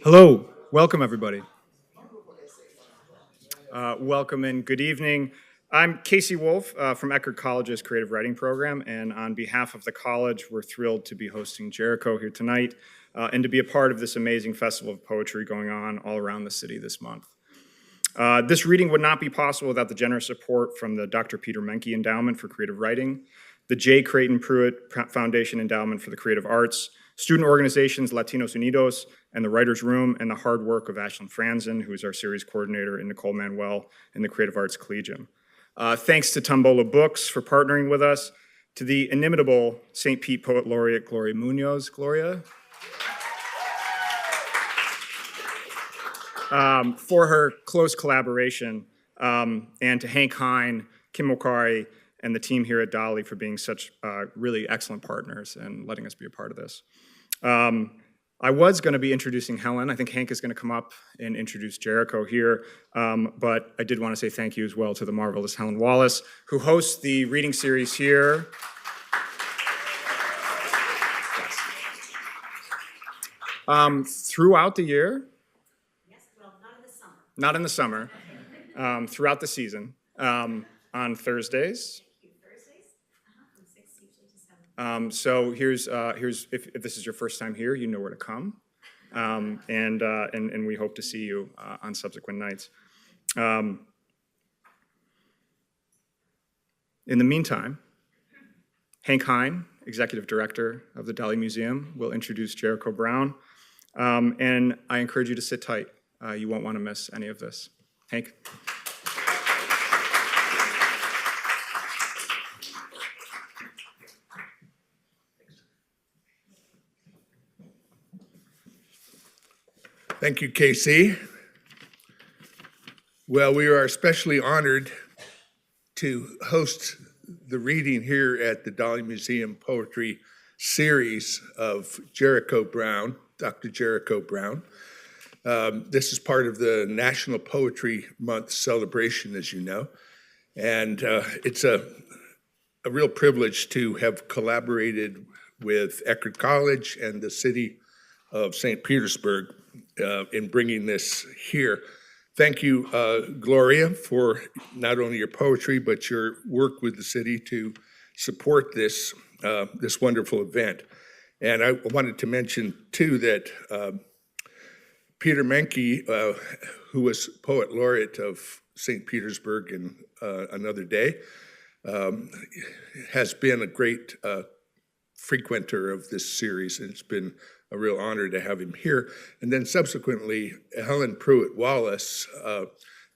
Hello, welcome everybody. Welcome and good evening. I'm Casey Wolf from Eckerd College's Creative Writing Program, and on behalf of the college, we're thrilled to be hosting Jericho here tonight and to be a part of this amazing festival of poetry going on all around the city this month. This reading would not be possible without the generous support from the Dr. Peter Menke Endowment for Creative Writing, the J. Creighton Pruitt Foundation Endowment for the Creative Arts, student organizations Latinos Unidos, and the Writers' Room, and the hard work of Ashlyn Franzen, who is our series coordinator, and Nicole Manuel in the Creative Arts Collegium. Thanks to Tombola Books for partnering with us, to the inimitable St. Pete Poet Laureate Gloria Munoz. Gloria. For her close collaboration, and to Hank Hine, Kim Okari, and the team here at Dalí for being such really excellent partners and letting us be a part of this. I was going to be introducing Helen. I think Hank is going to come up and introduce Jericho here, but I did want to say thank you as well to the marvelous Helen Wallace, who hosts the reading series here. Throughout the year. Yes, well, not in the summer. Not in the summer. Throughout the season. On Thursdays. From 6 usually to 7. So here's if this is your first time here, you know where to come, and we hope to see you on subsequent nights. In the meantime, Hank Hine, Executive Director of the Dalí Museum, will introduce Jericho Brown, and I encourage you to sit tight. You won't want to miss any of this. Hank. Thank you, Casey. Well, we are especially honored to host the reading here at the Dalí Museum Poetry series of Jericho Brown, Dr. Jericho Brown. This is part of the National Poetry Month celebration, as you know, and it's a real privilege to have collaborated with Eckerd College and the city of St. Petersburg in bringing this here. Thank you, Gloria, for not only your poetry, but your work with the city to support this, this wonderful event. And I wanted to mention, too, that Peter Menke, who was Poet Laureate of St. Petersburg in another day, has been a great frequenter of this series, and it's been a real honor to have him here. And then subsequently, Helen Pruitt Wallace, the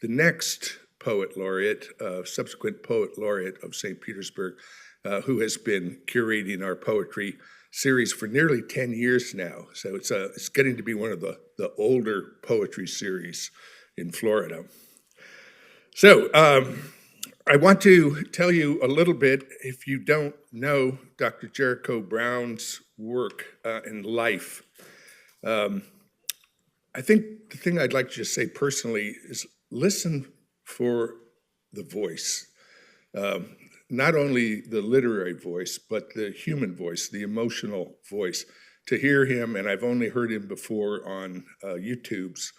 next Poet Laureate, subsequent Poet Laureate of St. Petersburg, who has been curating our poetry series for nearly 10 years now. So it's getting to be one of the older poetry series in Florida. So I want to tell you a little bit, if you don't know Dr. Jericho Brown's work and life. I think the thing I'd like to just say personally is listen for the voice. Not only the literary voice, but the human voice, the emotional voice. To hear him, and I've only heard him before on YouTube's,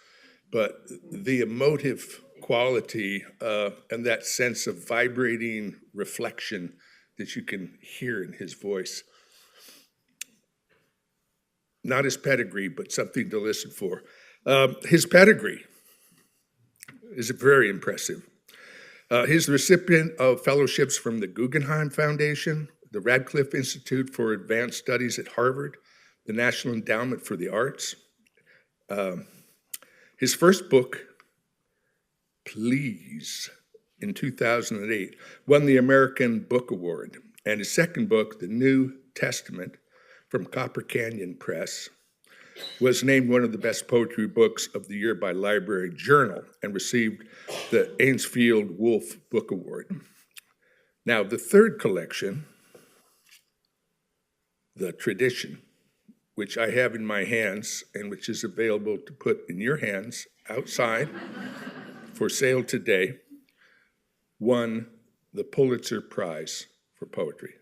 but the emotive quality and that sense of vibrating reflection that you can hear in his voice. Not his pedigree, but something to listen for. His pedigree is very impressive. He's the recipient of fellowships from the Guggenheim Foundation, the Radcliffe Institute for Advanced Studies at Harvard, the National Endowment for the Arts. His first book, Please, in 2008, won the American Book Award. And his second book, The New Testament, from Copper Canyon Press, was named one of the best poetry books of the year by Library Journal and received the Anisfield-Wolf Book Award. Now, the third collection, The Tradition, which I have in my hands and which is available to put in your hands outside for sale today, won the Pulitzer Prize for poetry.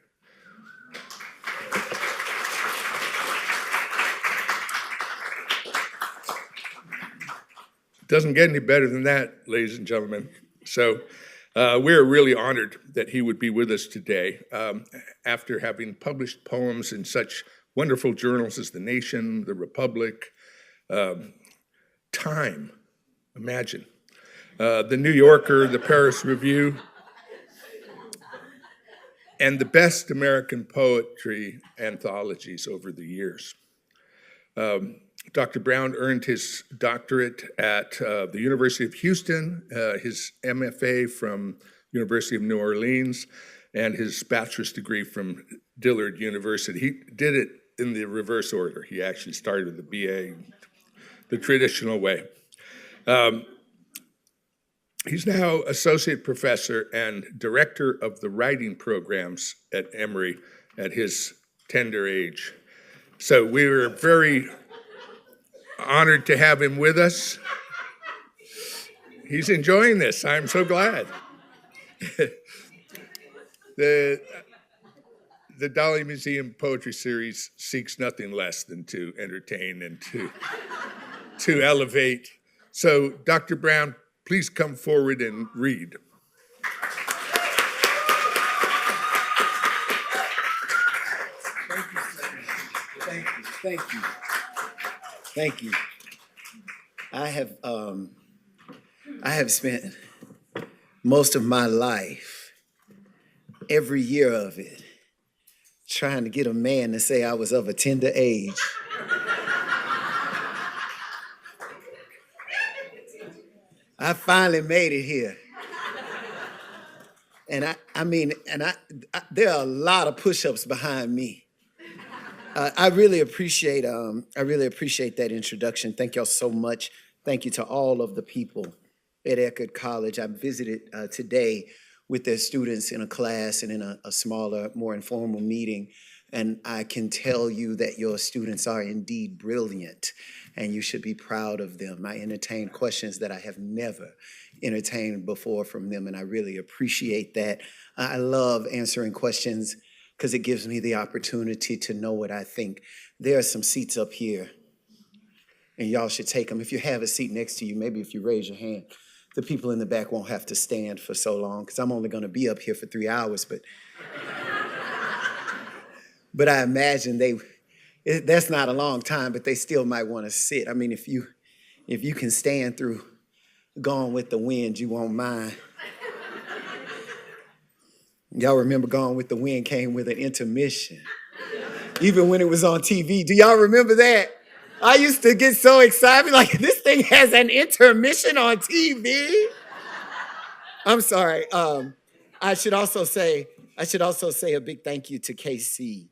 Doesn't get any better than that, ladies and gentlemen. So we're really honored that he would be with us today after having published poems in such wonderful journals as The Nation, The Republic, Time, imagine, The New Yorker, The Paris Review, and the best American poetry anthologies over the years. Dr. Brown earned his doctorate at the University of Houston, his MFA from University of New Orleans, and his bachelor's degree from Dillard University. He did it in the reverse order. He actually started with the BA the traditional way. He's now associate professor and director of the writing programs at Emory at his tender age. So we were very honored to have him with us. He's enjoying this. I'm so glad. The Dalí Museum Poetry Series seeks nothing less than to entertain and to elevate. So, Dr. Brown, please come forward and read. Thank you. I have spent most of my life, every year of it, trying to get a man to say I was of a tender age. I finally made it here. And there are a lot of push-ups behind me. I really appreciate that introduction. Thank y'all so much. Thank you to all of the people at Eckerd College. I visited today with their students in a class and in a smaller, more informal meeting. And I can tell you that your students are indeed brilliant, and you should be proud of them. I entertained questions that I have never entertained before from them, and I really appreciate that. I love answering questions because it gives me the opportunity to know what I think. There are some seats up here, and y'all should take them. If you have a seat next to you, maybe if you raise your hand, the people in the back won't have to stand for so long, because I'm only going to be up here for 3 hours, but I imagine that's not a long time, but they still might want to sit. I mean, if you can stand through Gone with the Wind, you won't mind. Y'all remember Gone with the Wind came with an intermission, even when it was on TV. Do y'all remember that? I used to get so excited, like, this thing has an intermission on TV? I'm sorry. I should also say a big thank you to KC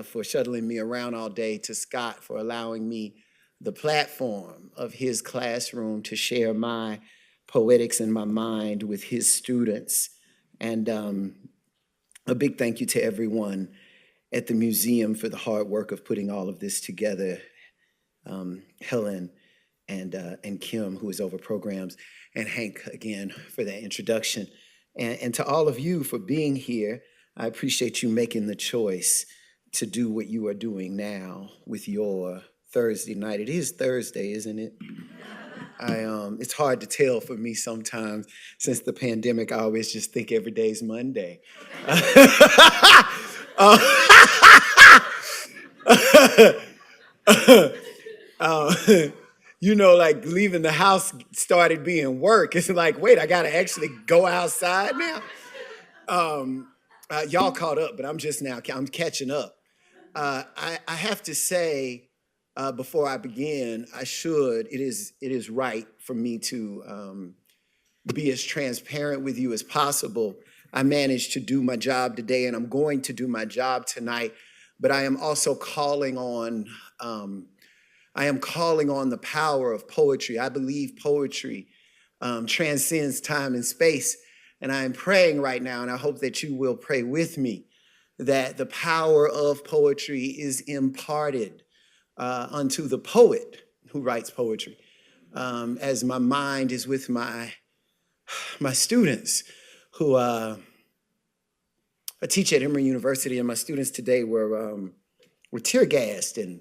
for shuttling me around all day, to Scott for allowing me the platform of his classroom to share my poetics and my mind with his students. And a big thank you to everyone at the museum for the hard work of putting all of this together. Helen and Kim, who is over programs, and Hank, again, for that introduction. And to all of you for being here. I appreciate you making the choice to do what you are doing now with your Thursday night. It is Thursday, isn't it? It's hard to tell for me sometimes. Since the pandemic, I always just think every day's Monday. Like leaving the house started being work. It's like, wait, I gotta actually go outside now. Y'all caught up, but I'm catching up. I have to say, before I begin, it is right for me to be as transparent with you as possible. I managed to do my job today, and I'm going to do my job tonight, but I am also calling on the power of poetry. I believe poetry transcends time and space, and I am praying right now, and I hope that you will pray with me, that the power of poetry is imparted unto the poet who writes poetry, as my mind is with my students who I teach at Emory University, and my students today were tear gassed and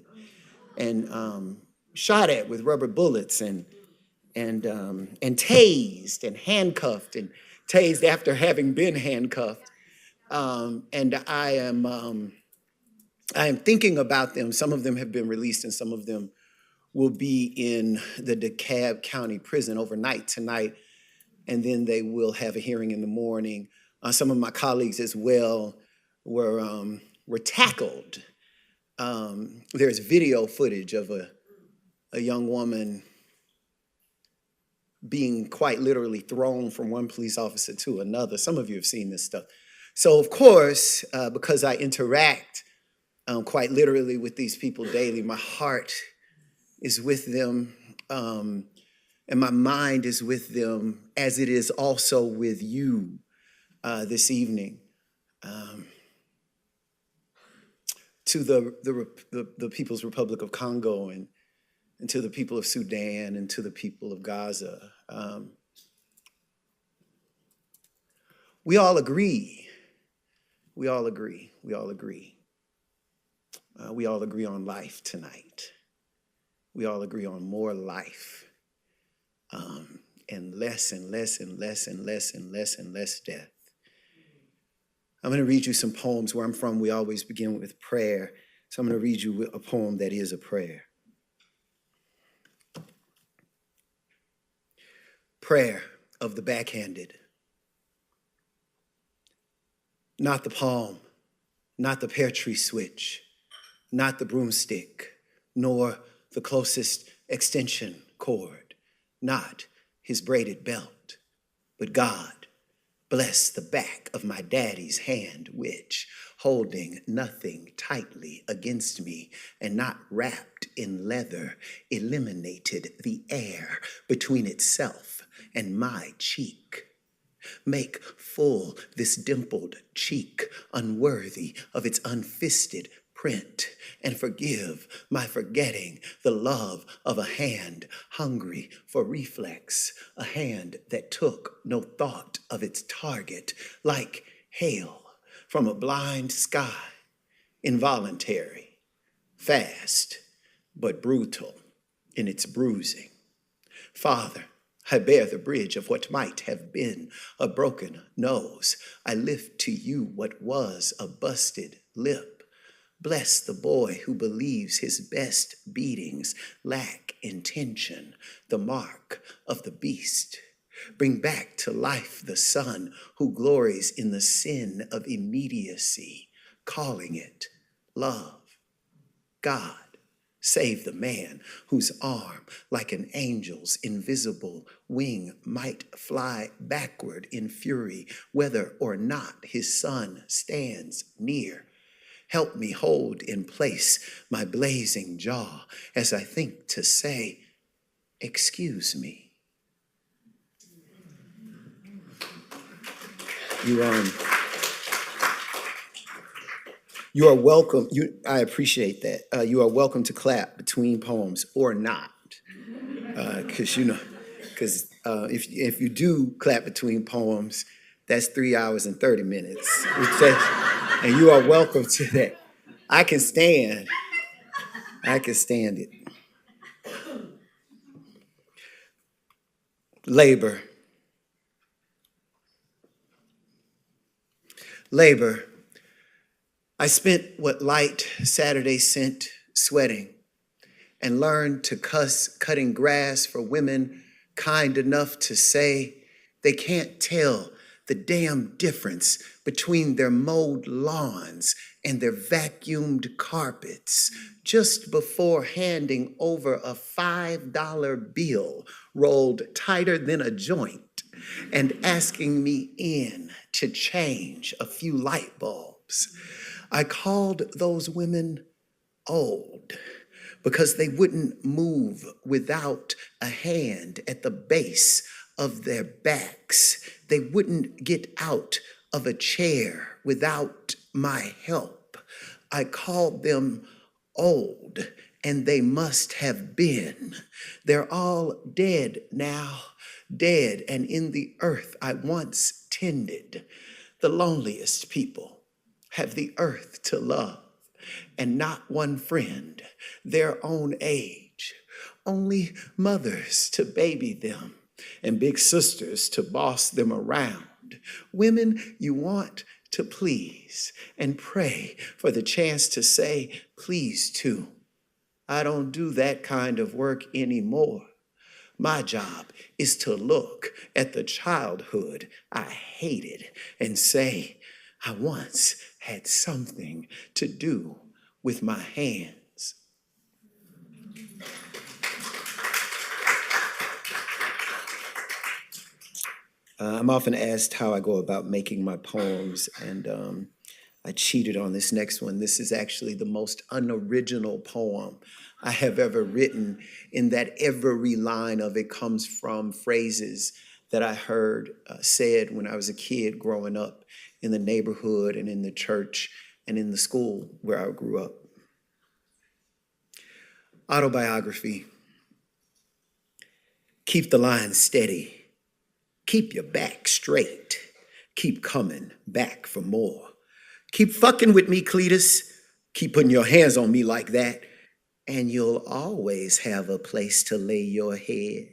shot at with rubber bullets, and and tased and handcuffed and tased after having been handcuffed. And I am thinking about them. Some of them have been released and some of them will be in the DeKalb County Prison overnight tonight, and then they will have a hearing in the morning. Some of my colleagues as well were tackled. There's video footage of a young woman being quite literally thrown from one police officer to another. Some of you have seen this stuff. So of course, because I interact quite literally with these people daily, my heart is with them, and my mind is with them, as it is also with you this evening. To the People's Republic of Congo and to the people of Sudan and to the people of Gaza. We all agree. We all agree. We all agree. We all agree on life tonight. We all agree on more life, and less and less and less and less and less and less death. I'm going to read you some poems. Where I'm from, we always begin with prayer. So I'm going to read you a poem that is a prayer. Prayer of the backhanded. Not the palm, not the pear tree switch, not the broomstick, nor the closest extension cord, not his braided belt, but God bless the back of my daddy's hand, which, holding nothing tightly against me and not wrapped in leather, eliminated the air between itself and my cheek. Make full this dimpled cheek unworthy of its unfisted print, and forgive my forgetting the love of a hand hungry for reflex, a hand that took no thought of its target, like hail from a blind sky, involuntary, fast, but brutal in its bruising. Father, I bear the bridge of what might have been a broken nose. I lift to you what was a busted lip. Bless the boy who believes his best beatings lack intention, the mark of the beast. Bring back to life the son who glories in the sin of immediacy, calling it love. God, save the man whose arm, like an angel's invisible wing, might fly backward in fury, whether or not his son stands near. Help me hold in place my blazing jaw as I think to say, excuse me. You are welcome. I appreciate that. You are welcome to clap between poems or not, because if you do clap between poems, that's 3 hours and 30 minutes. And you are welcome to that. I can stand it. Labor. I spent what light Saturday sent sweating and learned to cuss cutting grass for women kind enough to say they can't tell the damn difference between their mowed lawns and their vacuumed carpets just before handing over a $5 bill rolled tighter than a joint and asking me in to change a few light bulbs. I called those women old because they wouldn't move without a hand at the base of their backs. They wouldn't get out of a chair without my help. I called them old, and they must have been. They're all dead now, dead and in the earth I once tended. The loneliest people have the earth to love, and not one friend their own age only mothers to baby them, and big sisters to boss them around. Women you want to please and pray for the chance to say please to. I don't do that kind of work anymore. My job is to look at the childhood I hated and say, I once had something to do with my hands. I'm often asked how I go about making my poems, and I cheated on this next one. This is actually the most unoriginal poem I have ever written, in that every line of it comes from phrases that I heard said when I was a kid growing up in the neighborhood and in the church and in the school where I grew up. Autobiography. Keep the line steady. Keep your back straight. Keep coming back for more. Keep fucking with me, Cletus. Keep putting your hands on me like that, and you'll always have a place to lay your head.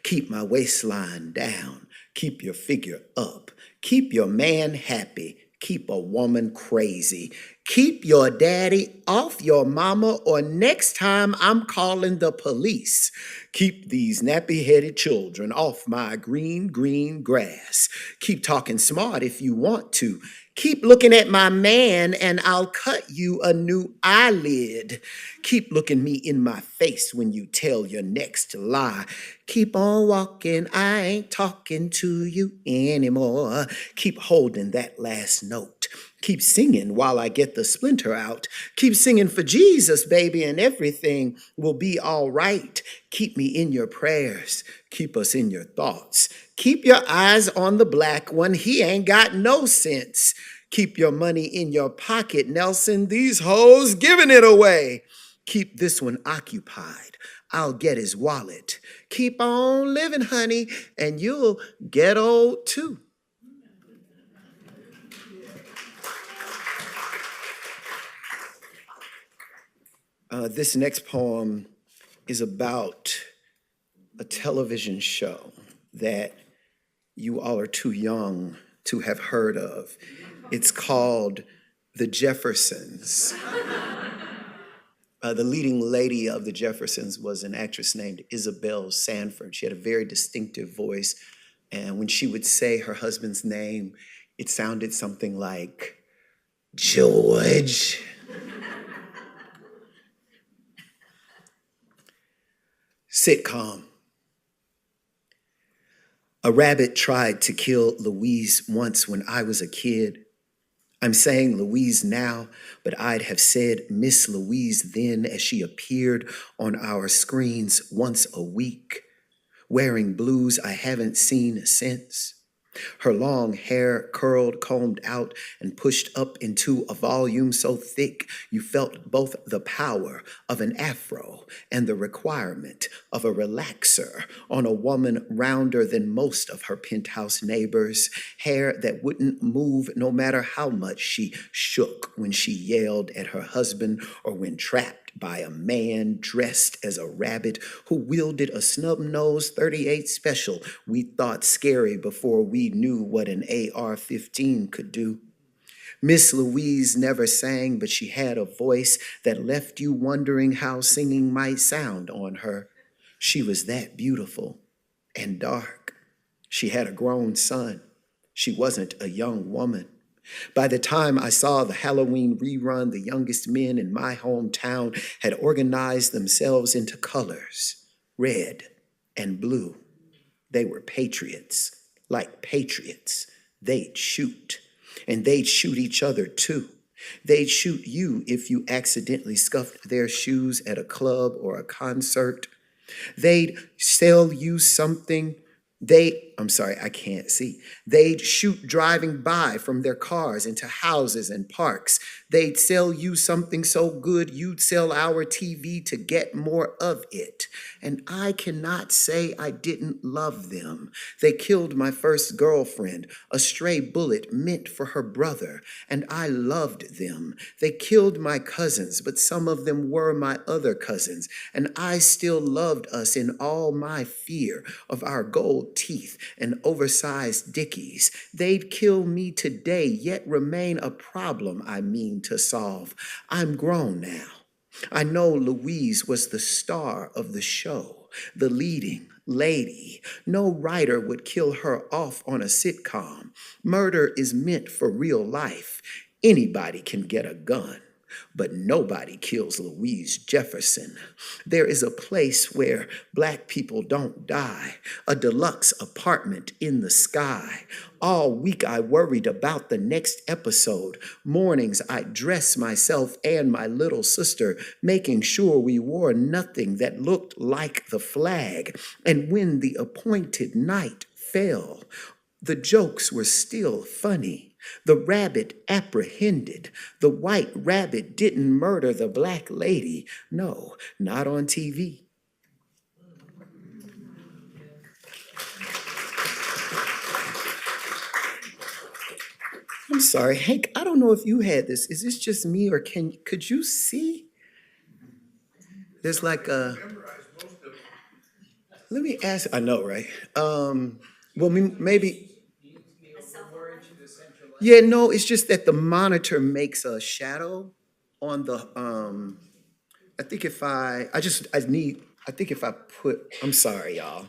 Keep my waistline down. Keep your figure up. Keep your man happy. Keep a woman crazy. Keep your daddy off your mama, or next time I'm calling the police. Keep these nappy-headed children off my green, green grass. Keep talking smart if you want to. Keep looking at my man and I'll cut you a new eyelid. Keep looking me in my face when you tell your next lie. Keep on walking, I ain't talking to you anymore. Keep holding that last note. Keep singing while I get the splinter out. Keep singing for Jesus, baby, and everything will be all right. Keep me in your prayers. Keep us in your thoughts. Keep your eyes on the black one. He ain't got no sense. Keep your money in your pocket, Nelson. These hoes giving it away. Keep this one occupied. I'll get his wallet. Keep on living, honey, and you'll get old too. This next poem is about a television show that you all are too young to have heard of. It's called The Jeffersons. The leading lady of The Jeffersons was an actress named Isabel Sanford. She had a very distinctive voice, and when she would say her husband's name, it sounded something like, George. Sitcom. A rabbit tried to kill Louise once when I was a kid. I'm saying Louise now, but I'd have said Miss Louise then, as she appeared on our screens once a week, wearing blues I haven't seen since. Her long hair curled, combed out, and pushed up into a volume so thick you felt both the power of an afro and the requirement of a relaxer on a woman rounder than most of her penthouse neighbors, hair that wouldn't move no matter how much she shook when she yelled at her husband or when trapped by a man dressed as a rabbit who wielded a snub-nosed .38 special we thought scary before we knew what an AR-15 could do. Miss Louise never sang, but she had a voice that left you wondering how singing might sound on her. She was that beautiful and dark. She had a grown son. She wasn't a young woman. By the time I saw the Halloween rerun, the youngest men in my hometown had organized themselves into colors, red and blue. They were patriots. Like patriots, they'd shoot. And they'd shoot each other too. They'd shoot you if you accidentally scuffed their shoes at a club or a concert. They'd sell you something. I'm sorry, I can't see. They'd shoot driving by from their cars into houses and parks. They'd sell you something so good, you'd sell our TV to get more of it. And I cannot say I didn't love them. They killed my first girlfriend, a stray bullet meant for her brother, and I loved them. They killed my cousins, but some of them were my other cousins, and I still loved us in all my fear of our gold teeth and oversized dickies. They'd kill me today, yet remain a problem I mean to solve. I'm grown now. I know Louise was the star of the show, the leading lady. No writer would kill her off on a sitcom. Murder is meant for real life. Anybody can get a gun, but nobody kills Louise Jefferson. There is a place where Black people don't die, a deluxe apartment in the sky. All week I worried about the next episode. Mornings I dressed myself and my little sister, making sure we wore nothing that looked like the flag. And when the appointed night fell, the jokes were still funny. The rabbit apprehended. The white rabbit didn't murder the Black lady. No, not on TV. I'm sorry, Hank, I don't know if you had this. Is this just me or could you see? There's like a, let me ask, I know, right? Well, maybe. Yeah, no, it's just that the monitor makes a shadow on the, I think if I put, I'm sorry, y'all.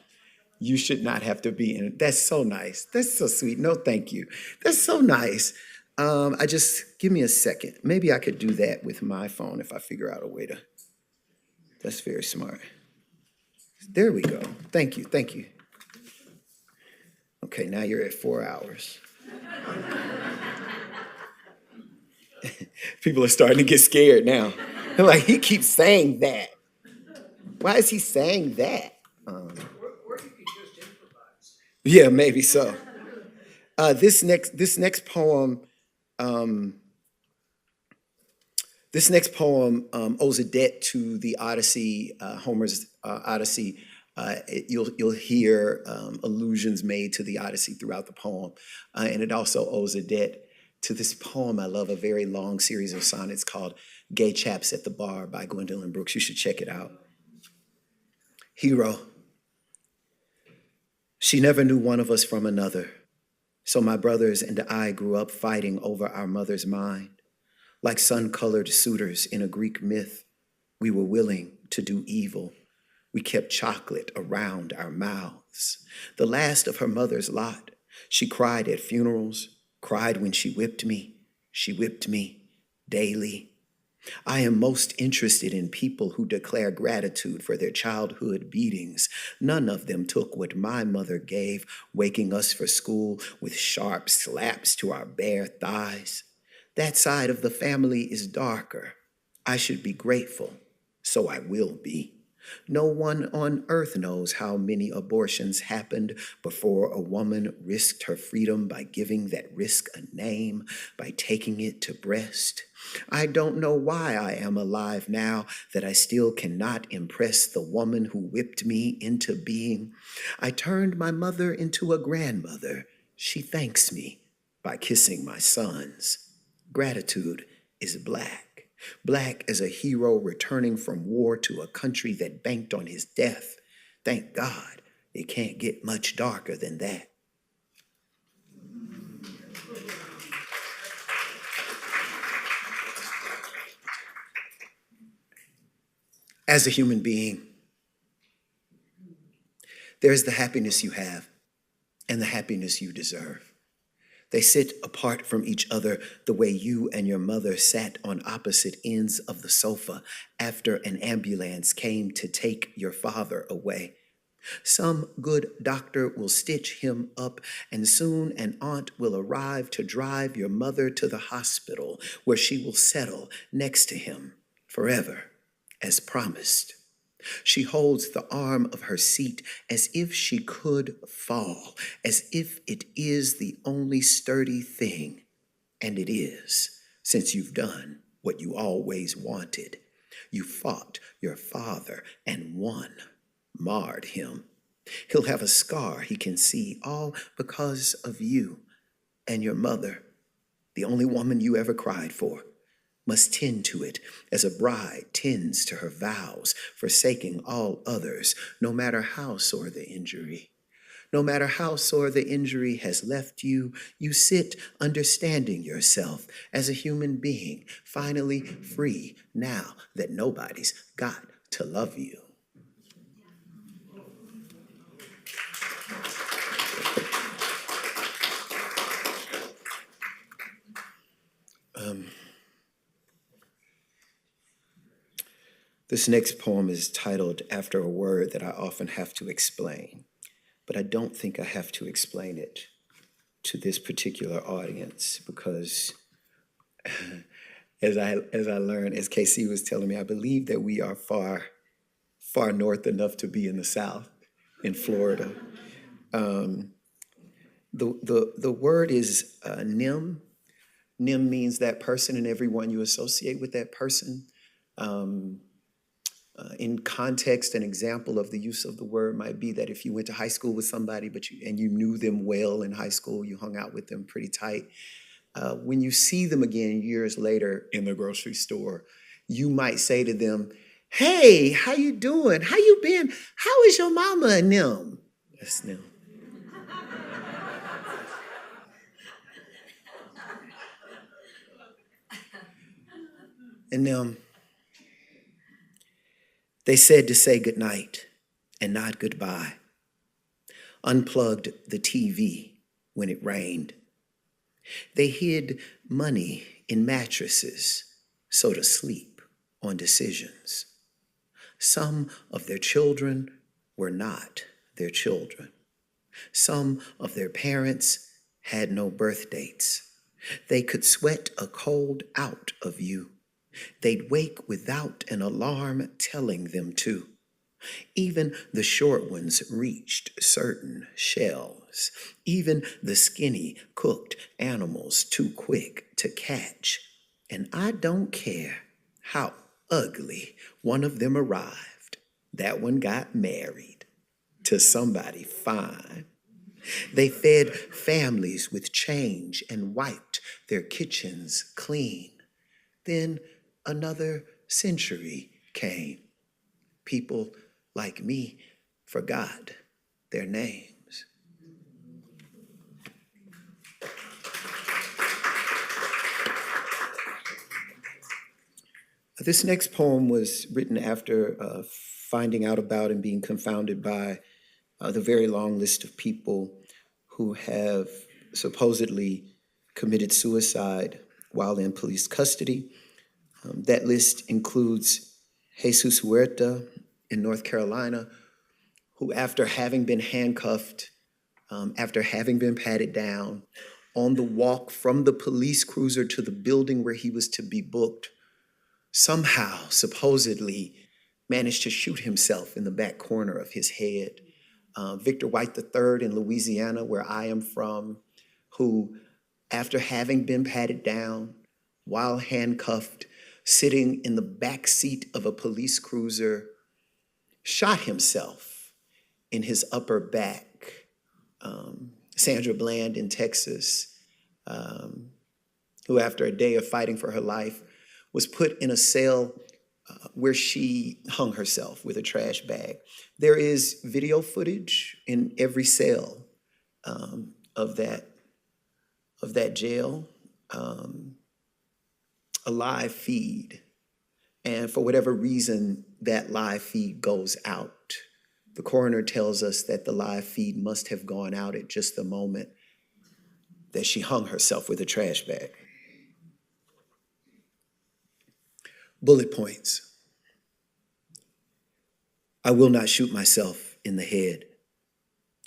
You should not have to be in it. That's so nice. That's so sweet. No, thank you. That's so nice. Give me a second. Maybe I could do that with my phone if I figure out a way to, that's very smart. There we go. Thank you, thank you. Okay, now you're at 4 hours. People are starting to get scared now. They're like, he keeps saying that. Why is he saying that? Or you could just improvise. Yeah, maybe so. This next poem owes a debt to the Odyssey, Homer's Odyssey. You'll hear allusions made to the Odyssey throughout the poem, and it also owes a debt to this poem I love, a very long series of sonnets called Gay Chaps at the Bar by Gwendolyn Brooks. You should check it out. Hero. She never knew one of us from another, so my brothers and I grew up fighting over our mother's mind. Like sun-colored suitors in a Greek myth, we were willing to do evil. We kept chocolate around our mouths. The last of her mother's lot, she cried at funerals, cried when she whipped me daily. I am most interested in people who declare gratitude for their childhood beatings. None of them took what my mother gave, waking us for school with sharp slaps to our bare thighs. That side of the family is darker. I should be grateful, so I will be. No one on earth knows how many abortions happened before a woman risked her freedom by giving that risk a name, by taking it to breast. I don't know why I am alive now, that I still cannot impress the woman who whipped me into being. I turned my mother into a grandmother. She thanks me by kissing my sons. Gratitude is black. Black as a hero returning from war to a country that banked on his death. Thank God, it can't get much darker than that. As a human being, there's the happiness you have and the happiness you deserve. They sit apart from each other the way you and your mother sat on opposite ends of the sofa after an ambulance came to take your father away. Some good doctor will stitch him up, and soon an aunt will arrive to drive your mother to the hospital where she will settle next to him forever, as promised. She holds the arm of her seat as if she could fall, as if it is the only sturdy thing. And it is, since you've done what you always wanted. You fought your father and won, marred him. He'll have a scar he can see, all because of you. And your mother, the only woman you ever cried for, must tend to it as a bride tends to her vows, forsaking all others, no matter how sore the injury. No matter how sore the injury has left you, you sit understanding yourself as a human being, finally free now that nobody's got to love you. This next poem is titled After a Word That I Often Have to Explain, but I don't think I have to explain it to this particular audience because as I learned, as KC was telling me, I believe that we are far north enough to be in the South, in Florida. The word is nim. Nim means that person and everyone you associate with that person. In context, an example of the use of the word might be that if you went to high school with somebody and you knew them well in high school, you hung out with them pretty tight. When you see them again years later in the grocery store, you might say to them, "Hey, how you doing? How you been? How is your mama and them?" That's them. And them. They said to say goodnight and not goodbye, unplugged the TV when it rained. They hid money in mattresses so to sleep on decisions. Some of their children were not their children. Some of their parents had no birth dates. They could sweat a cold out of you. They'd wake without an alarm telling them to. Even the short ones reached certain shells. Even the skinny, cooked animals too quick to catch. And I don't care how ugly one of them arrived. That one got married to somebody fine. They fed families with change and wiped their kitchens clean. Then another century came. People like me forgot their names. This next poem was written after finding out about and being confounded by the very long list of people who have supposedly committed suicide while in police custody. That list includes Jesus Huerta in North Carolina, who after having been handcuffed, after having been patted down, on the walk from the police cruiser to the building where he was to be booked, somehow, supposedly, managed to shoot himself in the back corner of his head. Victor White III in Louisiana, where I am from, who, after having been patted down, while handcuffed, sitting in the back seat of a police cruiser, shot himself in his upper back. Sandra Bland in Texas, who after a day of fighting for her life, was put in a cell where she hung herself with a trash bag. There is video footage in every cell of that jail. A live feed. And for whatever reason, that live feed goes out. The coroner tells us that the live feed must have gone out at just the moment that she hung herself with a trash bag. Bullet points. I will not shoot myself in the head,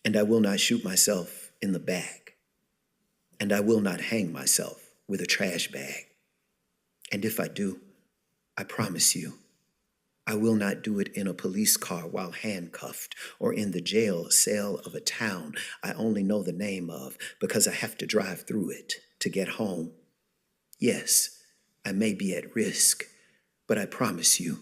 and I will not shoot myself in the back, and I will not hang myself with a trash bag. And if I do, I promise you, I will not do it in a police car while handcuffed or in the jail cell of a town I only know the name of because I have to drive through it to get home. Yes, I may be at risk, but I promise you,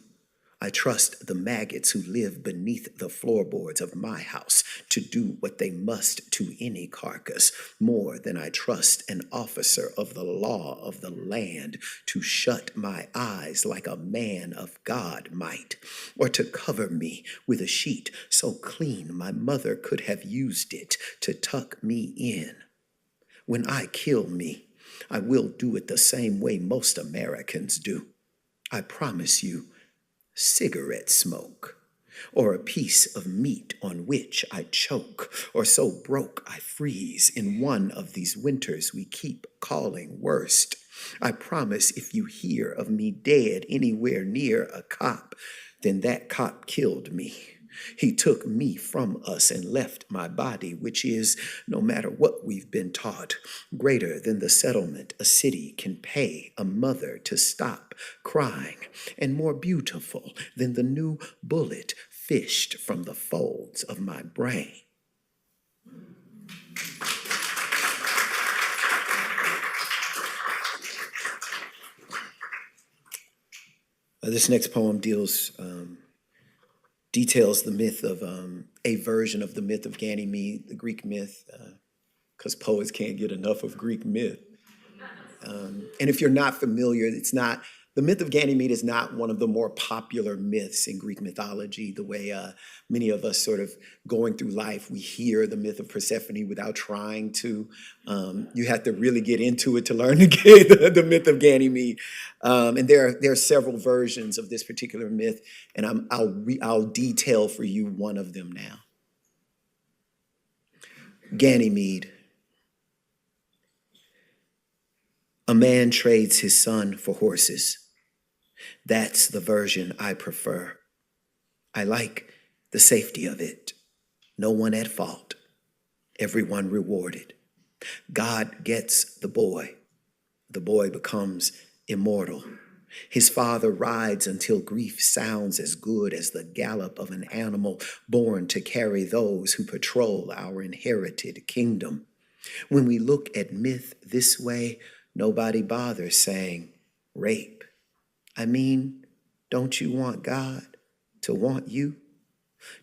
I trust the maggots who live beneath the floorboards of my house to do what they must to any carcass more than I trust an officer of the law of the land to shut my eyes like a man of God might, or to cover me with a sheet so clean my mother could have used it to tuck me in. When I kill me, I will do it the same way most Americans do. I promise you, cigarette smoke, or a piece of meat on which I choke, or so broke I freeze in one of these winters we keep calling worst. I promise if you hear of me dead anywhere near a cop, then that cop killed me. He took me from us and left my body, which is, no matter what we've been taught, greater than the settlement a city can pay a mother to stop crying, and more beautiful than the new bullet fished from the folds of my brain. This next poem details the myth of a version of the myth of Ganymede, the Greek myth, because poets can't get enough of Greek myth. And if you're not familiar, the myth of Ganymede is not one of the more popular myths in Greek mythology, the way many of us sort of going through life, we hear the myth of Persephone without trying to. You have to really get into it to learn the myth of Ganymede. And there are several versions of this particular myth, and I'll detail for you one of them now. Ganymede. A man trades his son for horses. That's the version I prefer. I like the safety of it. No one at fault. Everyone rewarded. God gets the boy. The boy becomes immortal. His father rides until grief sounds as good as the gallop of an animal born to carry those who patrol our inherited kingdom. When we look at myth this way, nobody bothers saying, rape. I mean, don't you want God to want you?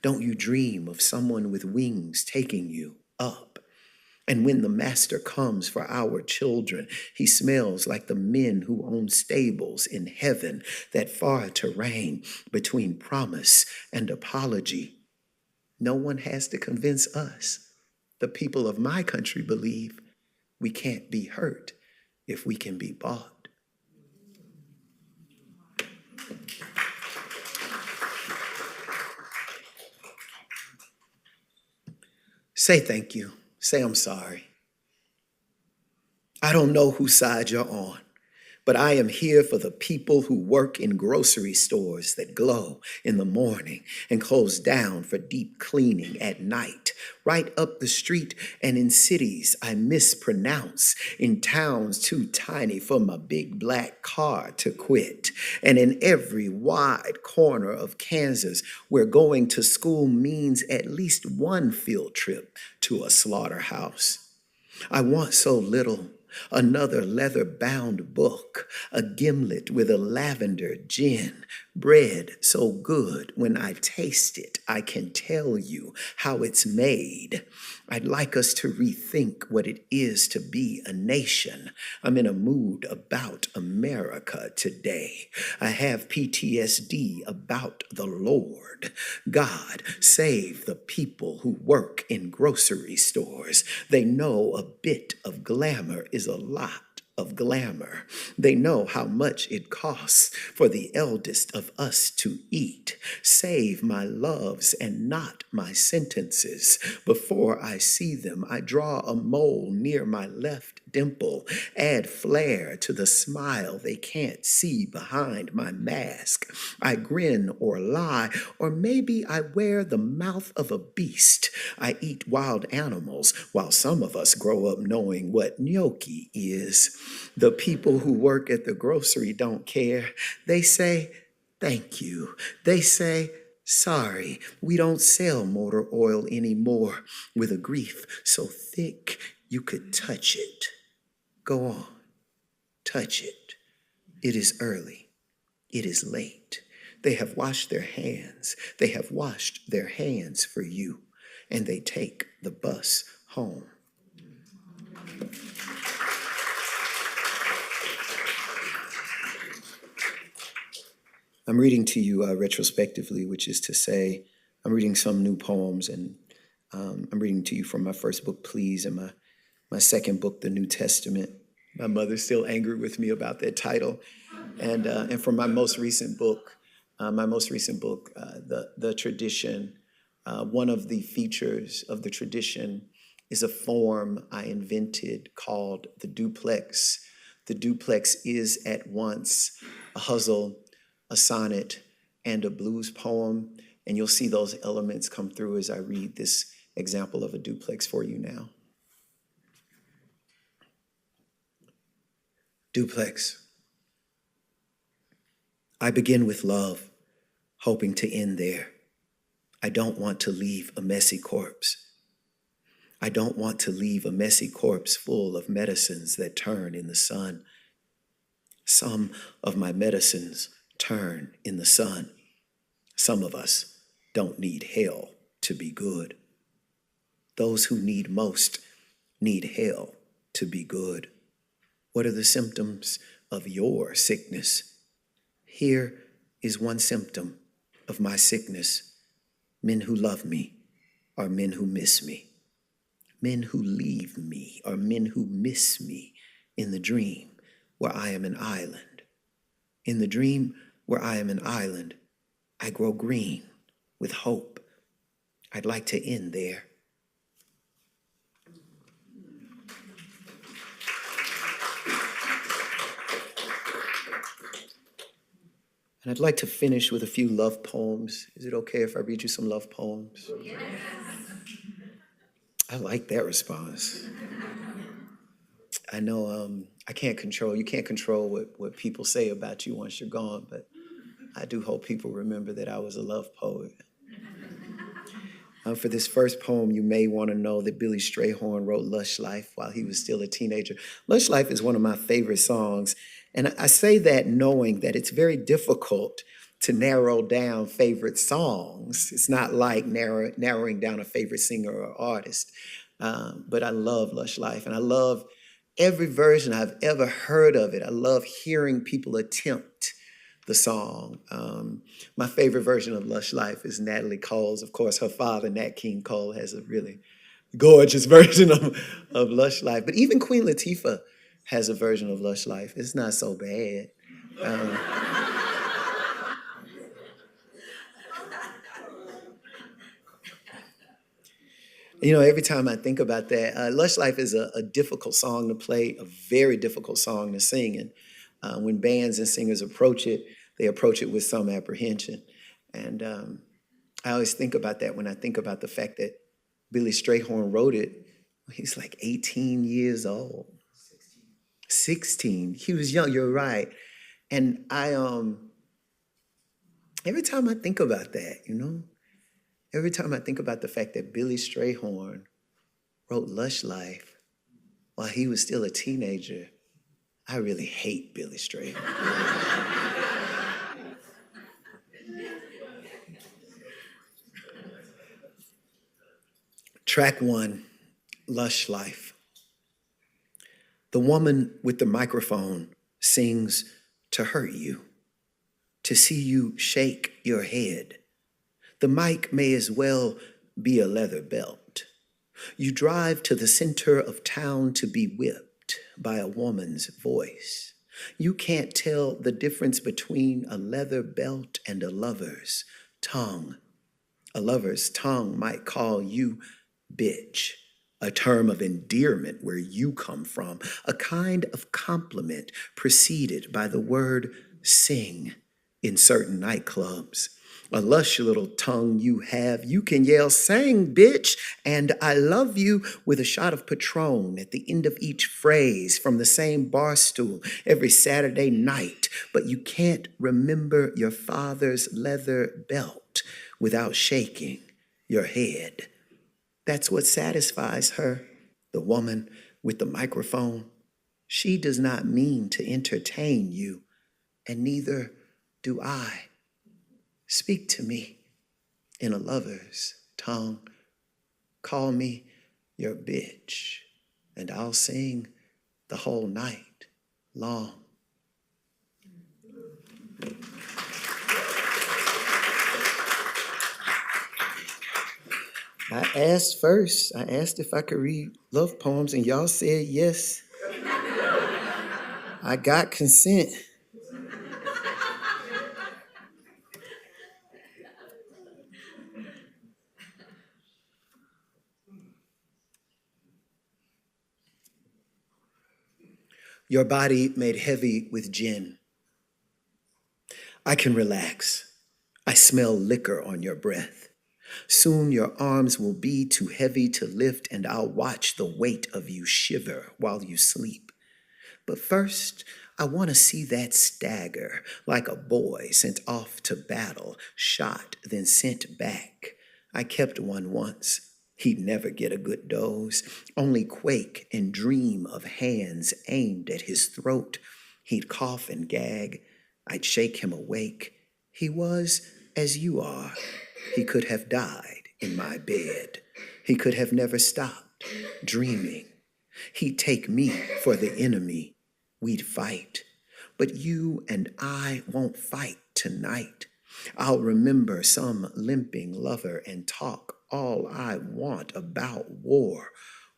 Don't you dream of someone with wings taking you up? And when the master comes for our children, he smells like the men who own stables in heaven, that far terrain between promise and apology. No one has to convince us. The people of my country believe we can't be hurt if we can be bought. Say thank you. Say I'm sorry. I don't know whose side you're on, but I am here for the people who work in grocery stores that glow in the morning and close down for deep cleaning at night, right up the street and in cities I mispronounce, in towns too tiny for my big black car to quit, and in every wide corner of Kansas where going to school means at least one field trip to a slaughterhouse. I want so little. Another leather-bound book, a gimlet with a lavender gin, bread so good when I taste it, I can tell you how it's made. I'd like us to rethink what it is to be a nation. I'm in a mood about America today. I have PTSD about the Lord. God, save the people who work in grocery stores. They know a bit of glamour is a lot of glamour. They know how much it costs for the eldest of us to eat. Save my loves and not my sentences. Before I see them, I draw a mole near my left dimple, add flair to the smile they can't see behind my mask. I grin or lie, or maybe I wear the mouth of a beast. I eat wild animals, while some of us grow up knowing what gnocchi is. The people who work at the grocery don't care. They say, thank you. They say, sorry, we don't sell motor oil anymore, with a grief so thick you could touch it. Go on, touch it. It is early. It is late. They have washed their hands. They have washed their hands for you, and they take the bus home. I'm reading to you retrospectively, which is to say, I'm reading some new poems, and I'm reading to you from my first book, Please, and my second book, The New Testament. My mother's still angry with me about that title. And from my most recent book, The Tradition, one of the features of the tradition is a form I invented called the duplex. The duplex is at once a hustle, a sonnet, and a blues poem. And you'll see those elements come through as I read this example of a duplex for you now. Duplex. I begin with love, hoping to end there. I don't want to leave a messy corpse. I don't want to leave a messy corpse full of medicines that turn in the sun. Some of my medicines turn in the sun. Some of us don't need hell to be good. Those who need most need hell to be good. What are the symptoms of your sickness? Here is one symptom of my sickness. Men who love me are men who miss me. Men who leave me are men who miss me in the dream where I am an island. In the dream where I am an island, I grow green with hope. I'd like to end there. And I'd like to finish with a few love poems. Is it okay if I read you some love poems? Yes. I like that response. I know you can't control what people say about you once you're gone, but I do hope people remember that I was a love poet. For this first poem, you may want to know that Billy Strayhorn wrote Lush Life while he was still a teenager. Lush Life is one of my favorite songs, and I say that knowing that it's very difficult to narrow down favorite songs. It's not like narrowing down a favorite singer or artist, but I love Lush Life, and I love every version I've ever heard of it. I love hearing people attempt the song. My favorite version of Lush Life is Natalie Cole's. Of course, her father, Nat King Cole, has a really gorgeous version of Lush Life. But even Queen Latifah has a version of Lush Life. It's not so bad. Every time I think about that, Lush Life is a difficult song to play, a very difficult song to sing. And when bands and singers approach it, they approach it with some apprehension. And I always think about that when I think about the fact that Billy Strayhorn wrote it. He's like 18 years old. 16. He was young, you're right. And every time I think about that, every time I think about the fact that Billy Strayhorn wrote Lush Life while he was still a teenager, I really hate Billy Strayhorn. Track 1, Lush Life. The woman with the microphone sings to hurt you, to see you shake your head. The mic may as well be a leather belt. You drive to the center of town to be whipped by a woman's voice. You can't tell the difference between a leather belt and a lover's tongue. A lover's tongue might call you bitch, a term of endearment where you come from, a kind of compliment preceded by the word sing in certain nightclubs. A lush little tongue you have. You can yell, "Sang, bitch," and "I love you" with a shot of Patron at the end of each phrase from the same bar stool every Saturday night. But you can't remember your father's leather belt without shaking your head. That's what satisfies her, the woman with the microphone. She does not mean to entertain you, and neither do I. Speak to me in a lover's tongue. Call me your bitch, and I'll sing the whole night long. I asked if I could read love poems, and y'all said yes. I got consent. Your body made heavy with gin. I can relax. I smell liquor on your breath. Soon your arms will be too heavy to lift, and I'll watch the weight of you shiver while you sleep. But first, I want to see that stagger, like a boy sent off to battle, shot, then sent back. I kept one once. He'd never get a good doze, only quake and dream of hands aimed at his throat. He'd cough and gag. I'd shake him awake. He was as you are. He could have died in my bed. He could have never stopped dreaming. He'd take me for the enemy. We'd fight. But you and I won't fight tonight. I'll remember some limping lover and talk all I want about war.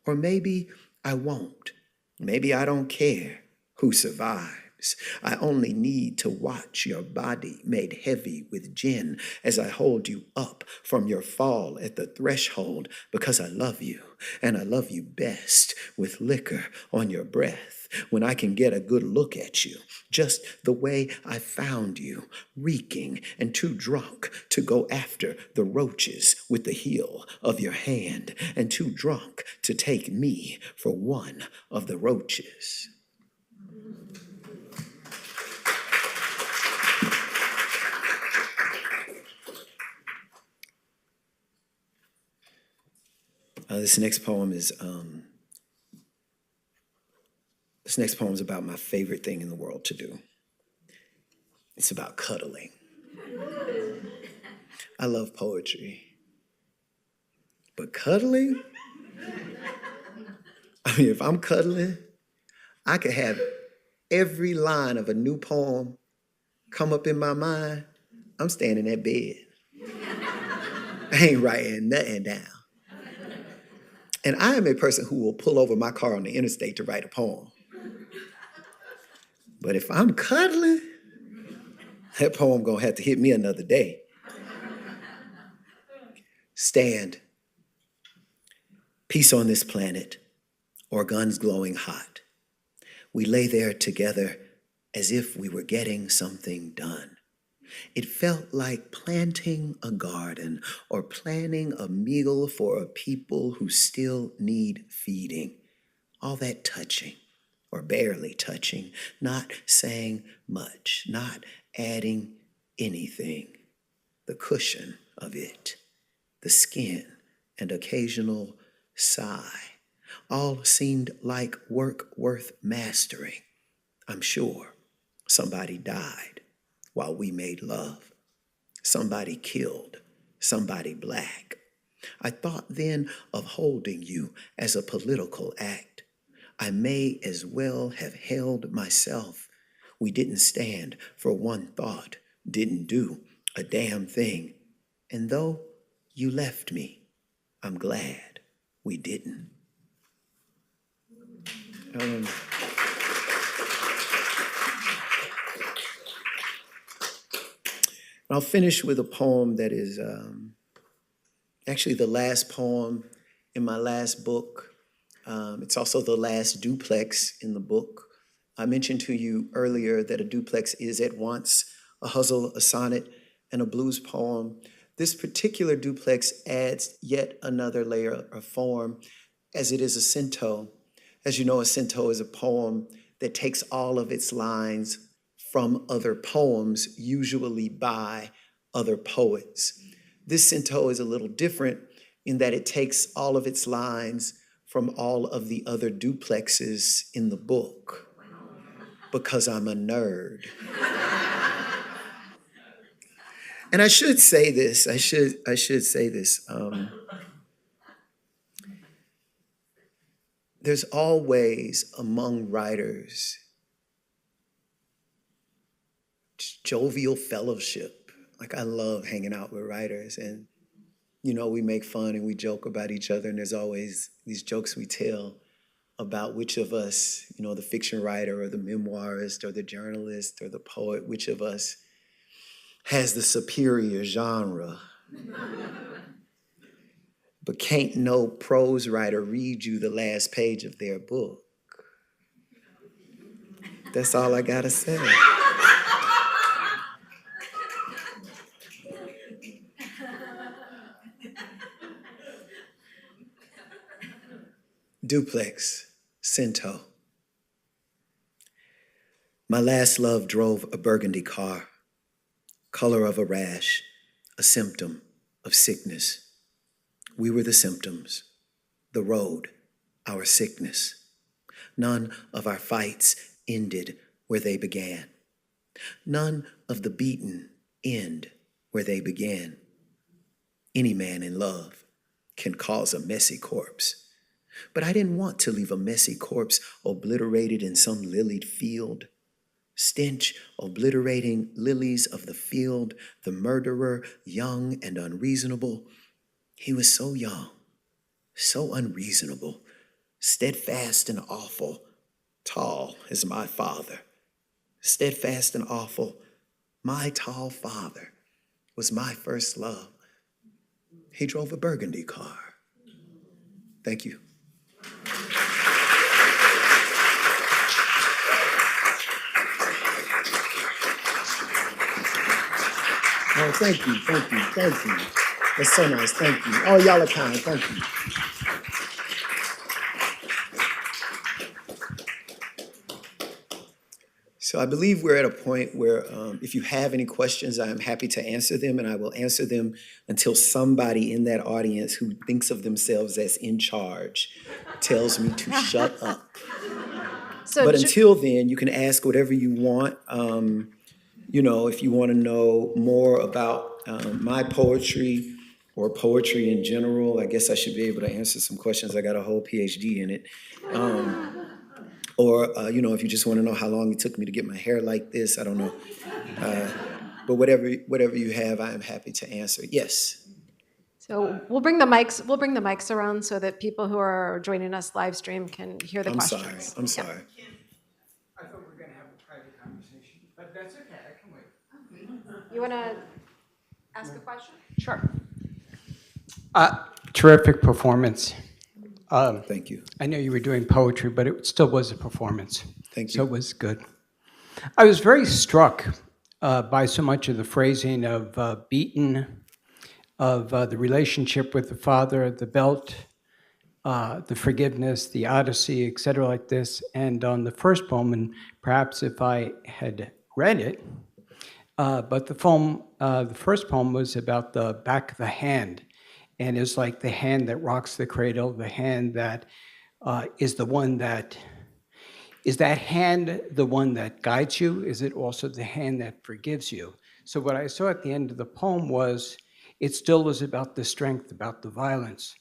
Or maybe I won't. Maybe I don't care who survives. I only need to watch your body made heavy with gin as I hold you up from your fall at the threshold, because I love you, and I love you best with liquor on your breath, when I can get a good look at you, just the way I found you, reeking and too drunk to go after the roaches with the heel of your hand, and too drunk to take me for one of the roaches. This next poem is about my favorite thing in the world to do. It's about cuddling. I love poetry, but cuddling? I mean, if I'm cuddling, I could have every line of a new poem come up in my mind. I'm staying in that bed. I ain't writing nothing down. And I am a person who will pull over my car on the interstate to write a poem. But if I'm cuddling, that poem gonna have to hit me another day. Stand. Peace on this planet, or guns glowing hot. We lay there together as if we were getting something done. It felt like planting a garden or planning a meal for a people who still need feeding. All that touching, or barely touching, not saying much, not adding anything. The cushion of it, the skin, and occasional sigh, all seemed like work worth mastering. I'm sure somebody died while we made love. Somebody killed somebody black. I thought then of holding you as a political act. I may as well have held myself. We didn't stand for one thought, didn't do a damn thing. And though you left me, I'm glad we didn't. I'll finish with a poem that is actually the last poem in my last book. It's also the last duplex in the book. I mentioned to you earlier that a duplex is at once a hustle, a sonnet, and a blues poem. This particular duplex adds yet another layer of form, as it is a cento. As you know, a cento is a poem that takes all of its lines from other poems, usually by other poets. This cento is a little different in that it takes all of its lines from all of the other duplexes in the book, because I'm a nerd. And I should say this, I should say this. There's always among writers jovial fellowship. Like, I love hanging out with writers, and you know, we make fun and we joke about each other, and there's always these jokes we tell about which of us, you know, the fiction writer or the memoirist or the journalist or the poet, which of us has the superior genre. But can't no prose writer read you the last page of their book. That's all I gotta say. Duplex, cento. My last love drove a burgundy car, color of a rash, a symptom of sickness. We were the symptoms, the road, our sickness. None of our fights ended where they began. None of the beaten end where they began. Any man in love can cause a messy corpse. But I didn't want to leave a messy corpse obliterated in some lilied field. Stench obliterating lilies of the field, the murderer, young and unreasonable. He was so young, so unreasonable, steadfast and awful, tall as my father. Steadfast and awful, my tall father was my first love. He drove a burgundy car. Thank you. Oh, thank you, thank you, thank you. That's so nice, thank you. Oh, y'all are kind, thank you. So I believe we're at a point where if you have any questions, I am happy to answer them, and I will answer them until somebody in that audience who thinks of themselves as in charge tells me to shut up. But until then, you can ask whatever you want. You know, if you want to know more about my poetry or poetry in general, I guess I should be able to answer some questions. I got a whole PhD in it. Or, you know, if you just want to know how long it took me to get my hair like this, I don't know. But whatever you have, I am happy to answer. Yes. So we'll bring the mics around so that people who are joining us live stream can hear the questions. I'm sorry. I thought we were going to have a private conversation, but that's okay. I can wait. You want to ask a question? Sure. Terrific performance. Thank you. I know you were doing poetry, but it still was a performance. Thank you. So it was good. I was very struck by so much of the phrasing of beaten, of the relationship with the father, the belt, the forgiveness, the Odyssey, et cetera, like this. And on the first poem, and perhaps if I had read it, but the first poem was about the back of the hand. And it's like the hand that rocks the cradle, the hand that is the one that, is that hand the one that guides you? Is it also the hand that forgives you? So what I saw at the end of the poem was, it still is about the strength, about the violence.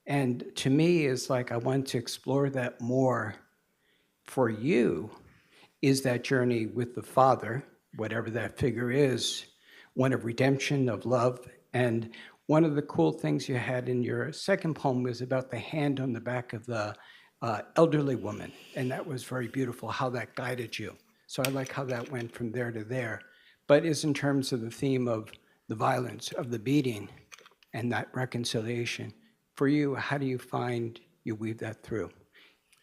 And to me, it's like I want to explore that more. For you, is that journey with the Father, whatever that figure is, one of redemption, of love. And one of the cool things you had in your second poem was about the hand on the back of the elderly woman. And that was very beautiful, how that guided you. So I like how that went from there to there. But it's in terms of the theme of the violence, of the beating, and that reconciliation. For you, how do you find you weave that through?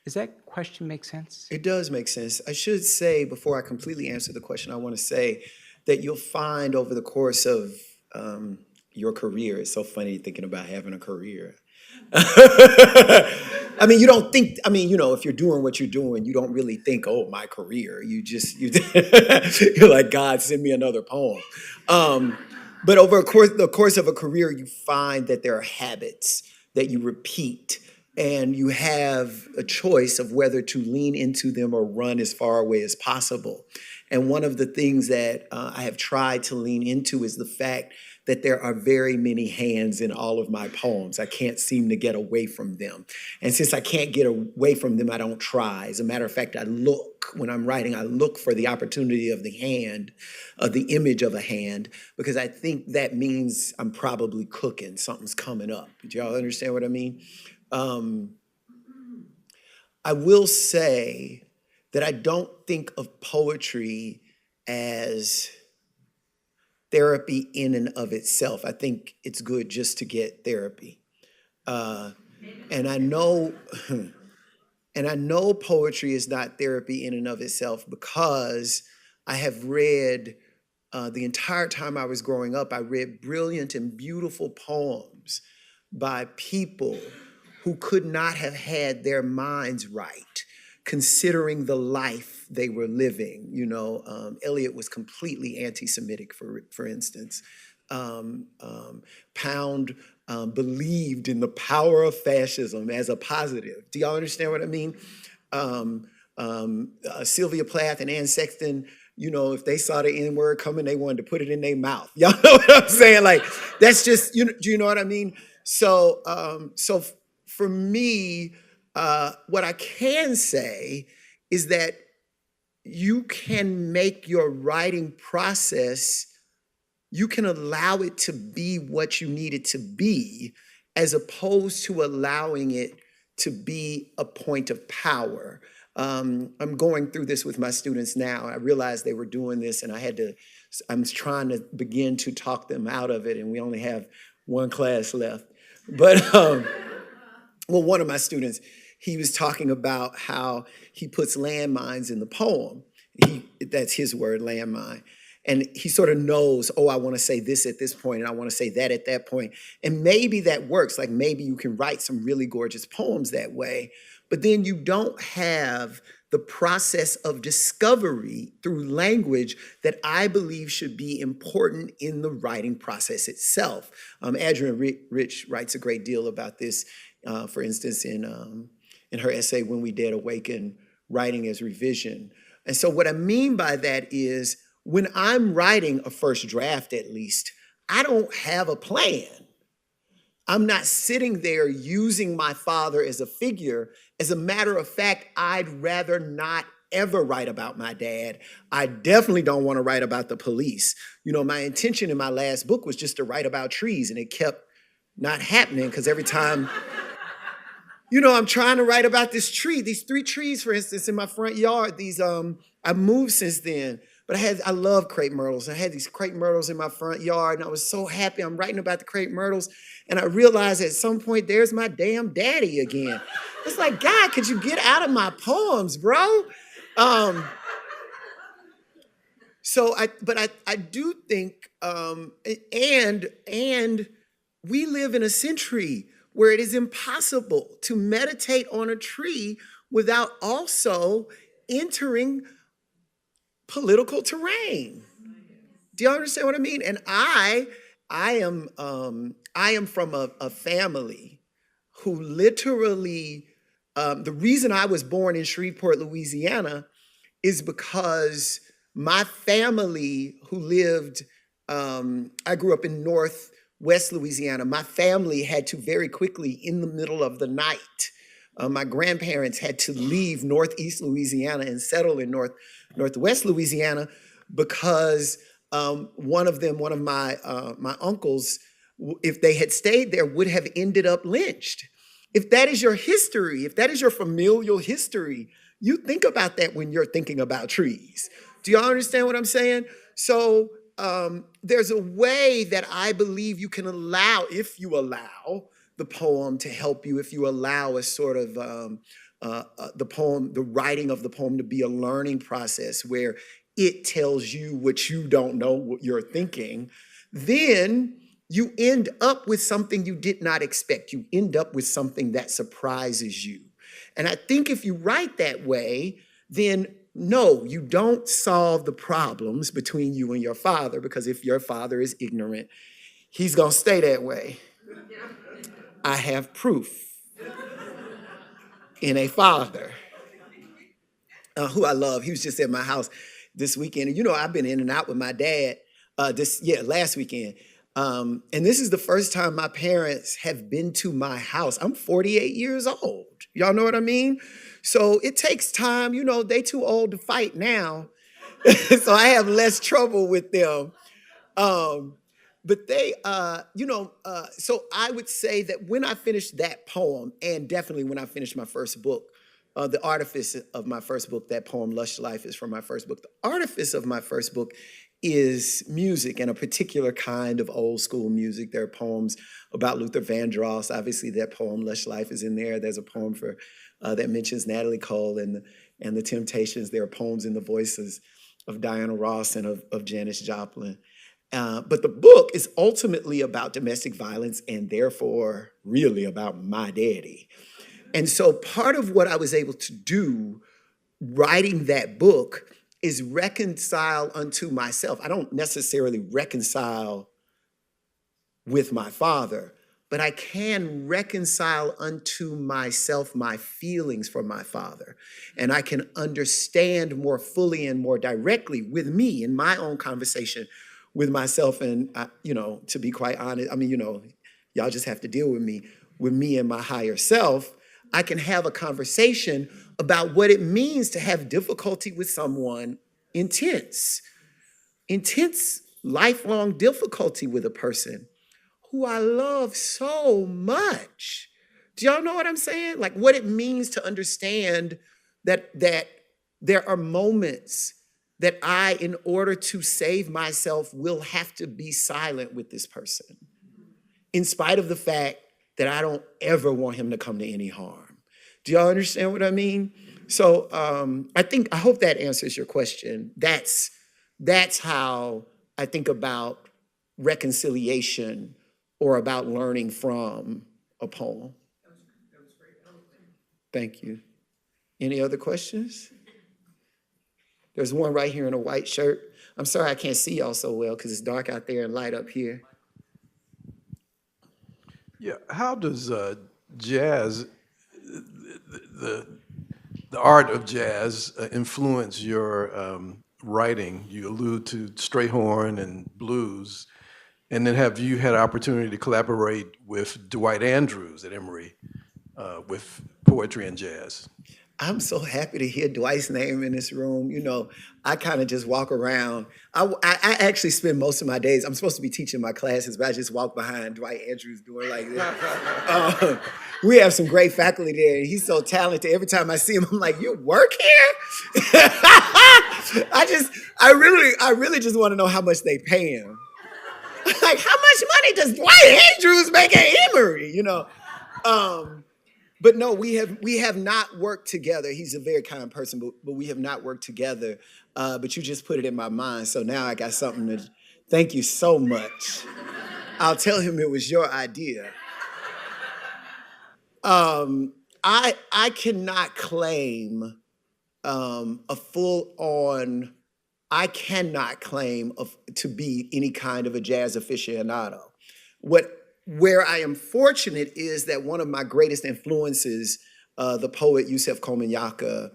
Does that question make sense? It does make sense. I should say, before I completely answer the question, I want to say that you'll find over the course of your career. It's so funny thinking about having a career. I mean, you don't think, I mean, you know, if you're doing what you're doing, you don't really think, oh, my career. You're like, God, send me another poem. But over the course of a career, you find that there are habits that you repeat, and you have a choice of whether to lean into them or run as far away as possible. And one of the things that I have tried to lean into is the fact that there are very many hands in all of my poems. I can't seem to get away from them. And since I can't get away from them, I don't try. As a matter of fact, when I'm writing, I look for the opportunity of the hand, the image of a hand, because I think that means I'm probably cooking, something's coming up. Do y'all understand what I mean? I will say that I don't think of poetry as therapy in and of itself. I think it's good just to get therapy. And I know poetry is not therapy in and of itself because I have read, the entire time I was growing up, I read brilliant and beautiful poems by people who could not have had their minds right, considering the life they were living. You know, Eliot was completely anti-Semitic, for instance. Pound believed in the power of fascism as a positive. Do y'all understand what I mean? Sylvia Plath and Anne Sexton, you know, if they saw the N-word coming, they wanted to put it in their mouth. Y'all know what I'm saying? Like, that's just, do you know what I mean? So for me, what I can say is that you can make your writing process, you can allow it to be what you need it to be, as opposed to allowing it to be a point of power. I'm going through this with my students now. I realized they were doing this, and I'm trying to begin to talk them out of it, and we only have one class left. But, well, one of my students, he was talking about how he puts landmines in the poem. That's his word, landmine. And he sort of knows, oh, I want to say this at this point, and I want to say that at that point. And maybe that works. Like, maybe you can write some really gorgeous poems that way. But then you don't have the process of discovery through language that I believe should be important in the writing process itself. Adrienne Rich writes a great deal about this, for instance, in her essay, When We Dead Awaken, Writing as Revision. And so what I mean by that is, when I'm writing a first draft, at least, I don't have a plan. I'm not sitting there using my father as a figure. As a matter of fact, I'd rather not ever write about my dad. I definitely don't want to write about the police. You know, my intention in my last book was just to write about trees, and it kept not happening because every time, you know, I'm trying to write about this tree, these 3 trees, for instance, in my front yard. I've moved since then. But I love crepe myrtles. I had these crepe myrtles in my front yard, and I was so happy. I'm writing about the crepe myrtles, and I realized at some point, there's my damn daddy again. It's like, God, could you get out of my poems, bro? So I do think, and we live in a century where it is impossible to meditate on a tree without also entering political terrain. Do you understand what I mean? And I am from a family who literally, the reason I was born in Shreveport, Louisiana, is because my family who lived, I grew up in Northwest Louisiana. My family had to very quickly, in the middle of the night, my grandparents had to leave Northeast Louisiana and settle in Northwest Louisiana because one of my uncles, if they had stayed there, would have ended up lynched. If that is your history, if that is your familial history, you think about that when you're thinking about trees. Do y'all understand what I'm saying? So there's a way that I believe you can allow, if you allow the poem to help you, if you allow a sort of the writing of the poem to be a learning process where it tells you what you don't know what you're thinking, then you end up with something you did not expect. You end up with something that surprises you. And I think if you write that way, then no, you don't solve the problems between you and your father, because if your father is ignorant, he's gonna stay that way. I have proof in a father who I love. He was just at my house this weekend. And I've been in and out with my dad last weekend. And this is the first time my parents have been to my house. I'm 48 years old. Y'all know what I mean? So it takes time. They too old to fight now. So I have less trouble with them. But they, so I would say that when I finished that poem, and definitely when I finished my first book, the artifice of my first book, that poem, Lush Life, is from my first book. The artifice of my first book is music, and a particular kind of old school music. There are poems about Luther Vandross. Obviously, that poem, Lush Life, is in there. There's a poem that mentions Natalie Cole and the Temptations. There are poems in the voices of Diana Ross and of Janis Joplin. But the book is ultimately about domestic violence and therefore really about my daddy. And so part of what I was able to do writing that book is reconcile unto myself. I don't necessarily reconcile with my father, but I can reconcile unto myself my feelings for my father. And I can understand more fully and more directly with me in my own conversation with myself. And, to be quite honest, y'all just have to deal with me and my higher self. I can have a conversation about what it means to have difficulty with someone, intense, lifelong difficulty with a person who I love so much. Do y'all know what I'm saying? Like what it means to understand that there are moments that I, in order to save myself, will have to be silent with this person, in spite of the fact that I don't ever want him to come to any harm. Do y'all understand what I mean? So I hope that answers your question. That's how I think about reconciliation or about learning from a poem. That was very eloquent. Thank you. Any other questions? There's one right here in a white shirt. I'm sorry I can't see y'all so well because it's dark out there and light up here. Yeah, how does jazz, the art of jazz, influence your writing? You allude to straight horn and blues, and then have you had an opportunity to collaborate with Dwight Andrews at Emory with poetry and jazz? I'm so happy to hear Dwight's name in this room. I kind of just walk around. I actually spend most of my days, I'm supposed to be teaching my classes, but I just walk behind Dwight Andrews doing like this. We have some great faculty there, and he's so talented. Every time I see him, I'm like, you work here? I really just want to know how much they pay him. Like, how much money does Dwight Andrews make at Emory? But no, we have not worked together. He's a very kind person, but we have not worked together. But you just put it in my mind, so now I got something to. Thank you so much. I'll tell him it was your idea. I cannot claim a full-on. I cannot claim to be any kind of a jazz aficionado. Where I am fortunate is that one of my greatest influences, the poet Yusef Komunyakaa,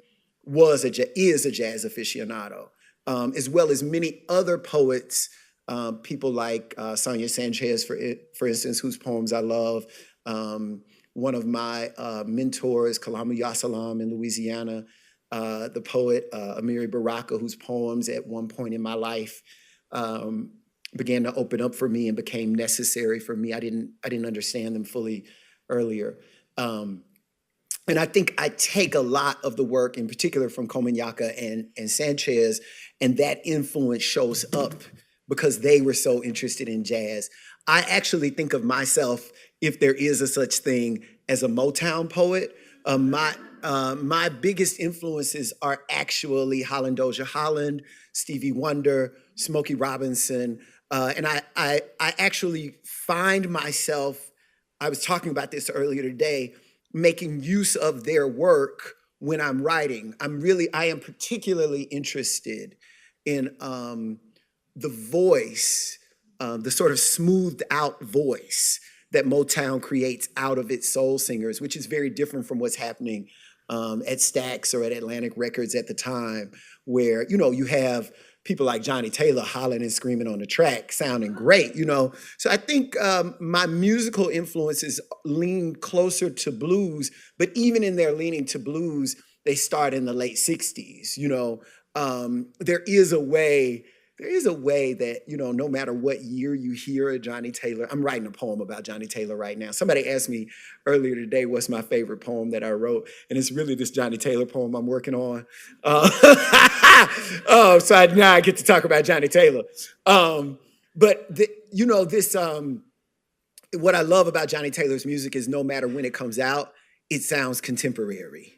is a jazz aficionado, as well as many other poets, people like Sonia Sanchez, for instance, whose poems I love. One of my mentors, Kalamu Yasalam in Louisiana, the poet Amiri Baraka, whose poems at one point in my life began to open up for me and became necessary for me. I didn't understand them fully earlier. And I think I take a lot of the work, in particular from Komunyakaa and Sanchez, and that influence shows up because they were so interested in jazz. I actually think of myself, if there is a such thing as a Motown poet, My biggest influences are actually Holland Dozier Holland, Stevie Wonder, Smokey Robinson, and I actually find myself, I was talking about this earlier today, making use of their work when I'm writing. I am particularly interested in the voice, the sort of smoothed out voice that Motown creates out of its soul singers, which is very different from what's happening at Stax or at Atlantic Records at the time, where, you have people like Johnny Taylor hollering and screaming on the track, sounding great, So I think my musical influences lean closer to blues, but even in their leaning to blues, they start in the late 60s, There is a way that, no matter what year you hear a Johnny Taylor, I'm writing a poem about Johnny Taylor right now. Somebody asked me earlier today what's my favorite poem that I wrote, and it's really this Johnny Taylor poem I'm working on. Now I get to talk about Johnny Taylor. What I love about Johnny Taylor's music is no matter when it comes out, it sounds contemporary.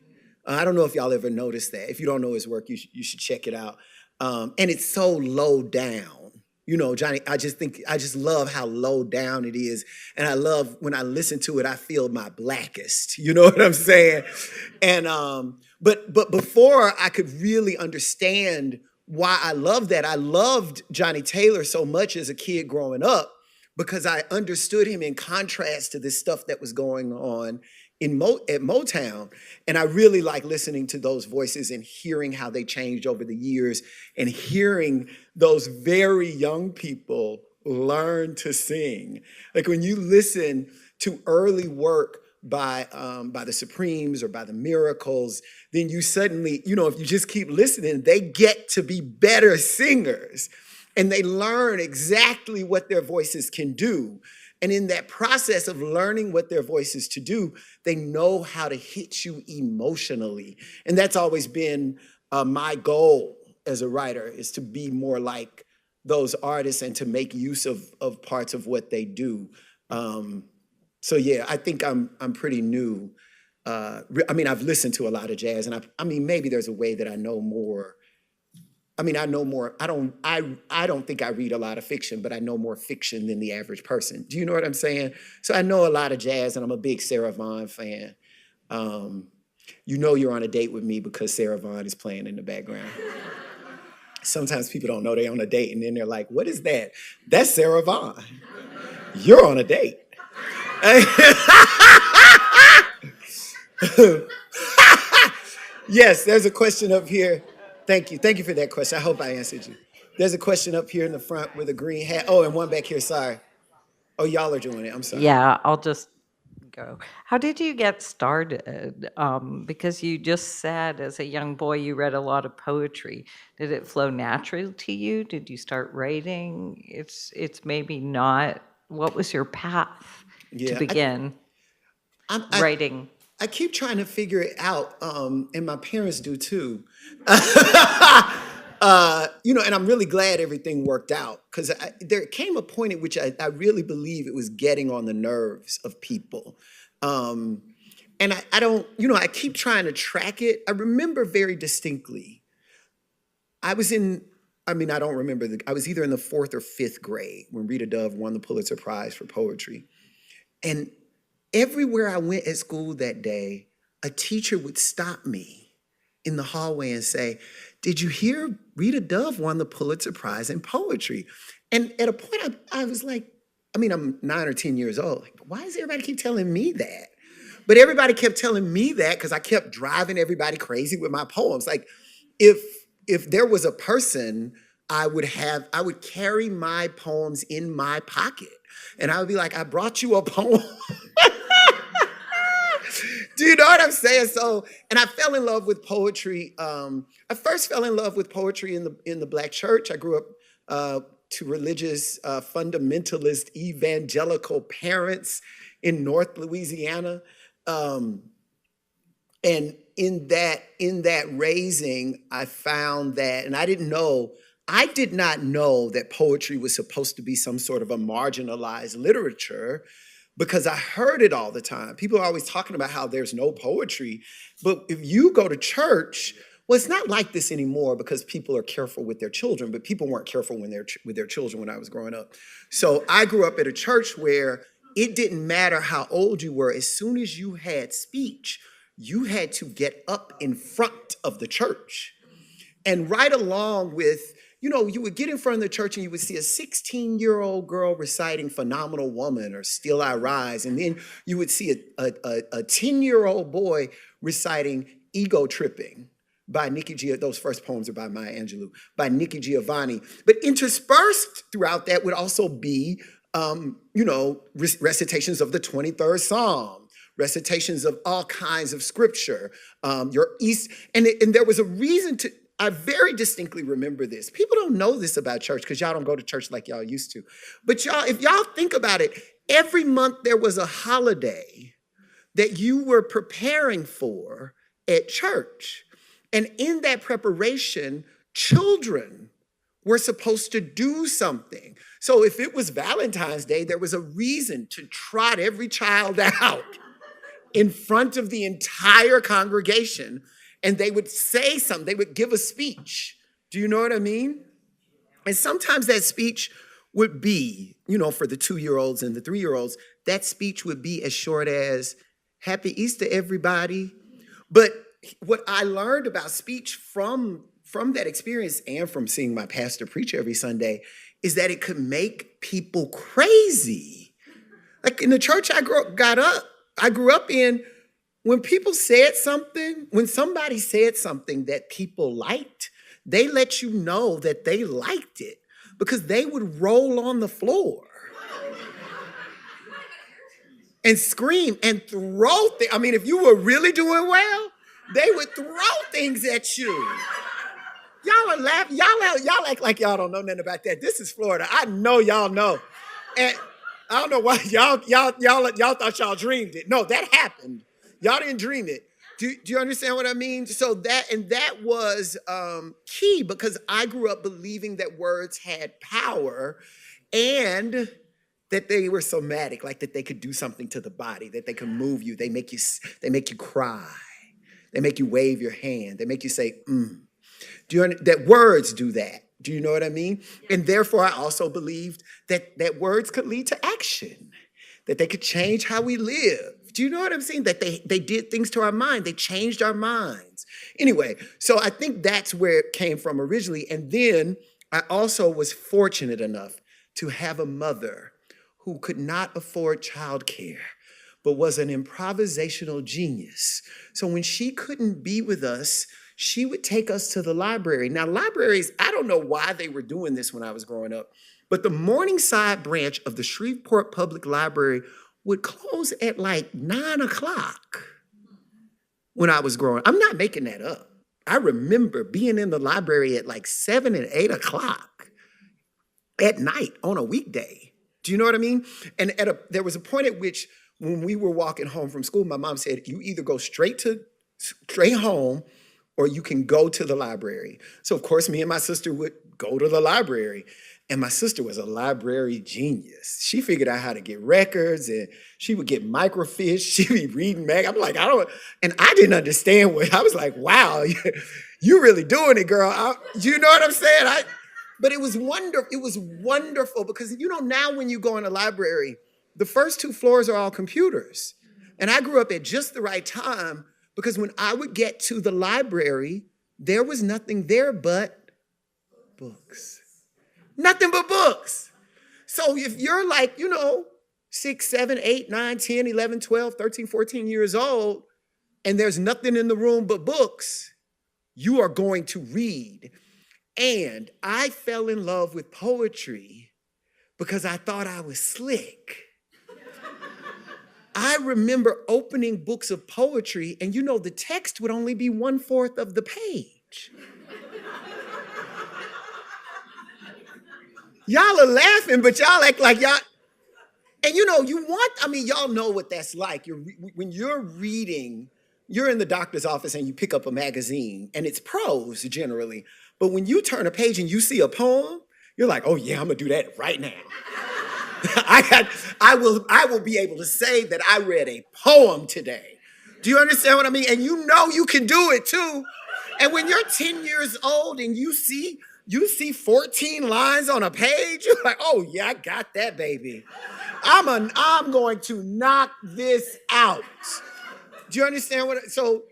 I don't know if y'all ever noticed that. If you don't know his work, you should check it out. And it's so low down. Johnny, I just love how low down it is. And I love when I listen to it, I feel my blackest. You know what I'm saying? And but before I could really understand why I loved that, I loved Johnny Taylor so much as a kid growing up because I understood him in contrast to this stuff that was going on at Motown. And I really like listening to those voices and hearing how they changed over the years and hearing those very young people learn to sing. Like when you listen to early work by the Supremes or by the Miracles, then you suddenly, if you just keep listening, they get to be better singers and they learn exactly what their voices can do. And in that process of learning what their voices to do, they know how to hit you emotionally. And that's always been my goal as a writer, is to be more like those artists and to make use of parts of what they do. So yeah, I think I'm pretty new. I've listened to a lot of jazz, and maybe there's a way that I know more. I know more. I don't think I read a lot of fiction, but I know more fiction than the average person. Do you know what I'm saying? So I know a lot of jazz, and I'm a big Sarah Vaughan fan. You're on a date with me because Sarah Vaughan is playing in the background. Sometimes people don't know they're on a date, and then they're like, "What is that?" That's Sarah Vaughan. You're on a date. Yes, there's a question up here. Thank you for that question. I hope I answered you. There's a question up here in the front with a green hat. Oh, and one back here, sorry. Oh, y'all are doing it, I'm sorry. Yeah, I'll just go. How did you get started? Because you just said as a young boy you read a lot of poetry. Did it flow naturally to you? Did you start writing? It's maybe not. What was your path to begin writing? I keep trying to figure it out, and my parents do too. And I'm really glad everything worked out, because there came a point at which I really believe it was getting on the nerves of people. And I keep trying to track it. I remember very distinctly, I was either in the 4th or 5th grade when Rita Dove won the Pulitzer Prize for poetry. And everywhere I went at school that day, a teacher would stop me in the hallway and say, "Did you hear Rita Dove won the Pulitzer Prize in poetry?" And at a point, I was like, I'm 9 or 10 years old. Like, why does everybody keep telling me that? But everybody kept telling me that because I kept driving everybody crazy with my poems. Like, if there was a person, I would carry my poems in my pocket. And I would be like, "I brought you a poem." Do you know what I'm saying? So, and I fell in love with poetry. I first fell in love with poetry in the Black church. I grew up to religious, fundamentalist, evangelical parents in North Louisiana. And in that raising, I found that, and I did not know that poetry was supposed to be some sort of a marginalized literature, because I heard it all the time. People are always talking about how there's no poetry. But if you go to church, well, it's not like this anymore because people are careful with their children, but people weren't careful with their children when I was growing up. So I grew up at a church where it didn't matter how old you were. As soon as you had speech, you had to get up in front of the church. And right along with, you would get in front of the church and you would see a 16-year-old girl reciting Phenomenal Woman or Still I Rise. And then you would see a 10-year-old boy reciting Ego Tripping by Nikki Giovanni. Those first poems are by Maya Angelou, by Nikki Giovanni. But interspersed throughout that would also be, recitations of the 23rd Psalm, recitations of all kinds of scripture, and there was a reason to. I very distinctly remember this. People don't know this about church because y'all don't go to church like y'all used to. But y'all, if y'all think about it, every month there was a holiday that you were preparing for at church. And in that preparation, children were supposed to do something. So if it was Valentine's Day, there was a reason to trot every child out in front of the entire congregation. And they would say something, they would give a speech. Do you know what I mean? And sometimes that speech would be, for the 2-year-olds and the 3-year-olds, that speech would be as short as, Happy Easter, everybody. But what I learned about speech from that experience and from seeing my pastor preach every Sunday is that it could make people crazy. Like in the church I grew up in, when somebody said something that people liked, they let you know that they liked it because they would roll on the floor and scream and throw things. I mean, if you were really doing well, they would throw things at you. Y'all are laughing. Y'all act like y'all don't know nothing about that. This is Florida. I know y'all know. And I don't know why y'all thought y'all dreamed it. No, that happened. Y'all didn't dream it. Do you understand what I mean? So that was key because I grew up believing that words had power and that they were somatic, like that they could do something to the body, that they could move you. They make you cry. They make you wave your hand. They make you say, that words do that. Do you know what I mean? And therefore, I also believed that words could lead to action, that they could change how we live. Do you know what I'm saying? That they did things to our mind. They changed our minds. Anyway, so I think that's where it came from originally. And then I also was fortunate enough to have a mother who could not afford childcare, but was an improvisational genius. So when she couldn't be with us, she would take us to the library. Now, libraries, I don't know why they were doing this when I was growing up, but the Morningside branch of the Shreveport Public Library would close at like 9:00 when I was growing up. I'm not making that up. I remember being in the library at like 7 and 8 o'clock at night on a weekday. Do you know what I mean? And there was a point at which when we were walking home from school, my mom said, you either go straight home or you can go to the library. So of course, me and my sister would go to the library. And my sister was a library genius. She figured out how to get records and she would get microfiche. She'd be reading I'm like, and I didn't understand I was like, wow, you really doing it, girl. You know what I'm saying? But it was wonderful. It was wonderful because, now when you go in a library, the first 2 floors are all computers. And I grew up at just the right time because when I would get to the library, there was nothing there but books. Nothing but books. So if you're like, 6, 7, 8, 9, 10, 11, 12, 13, 14 years old, and there's nothing in the room but books, you are going to read. And I fell in love with poetry because I thought I was slick. I remember opening books of poetry, and the text would only be 1/4 of the page. Y'all are laughing, but y'all act like y'all, and y'all know what that's like. When you're reading, you're in the doctor's office and you pick up a magazine and it's prose generally. But when you turn a page and you see a poem, you're like, oh yeah, I'm gonna do that right now. I will be able to say that I read a poem today. Do you understand what I mean? And you know you can do it too. And when you're 10 years old and you see 14 lines on a page, you're like, oh yeah, I got that, baby. I'm going to knock this out. Do you understand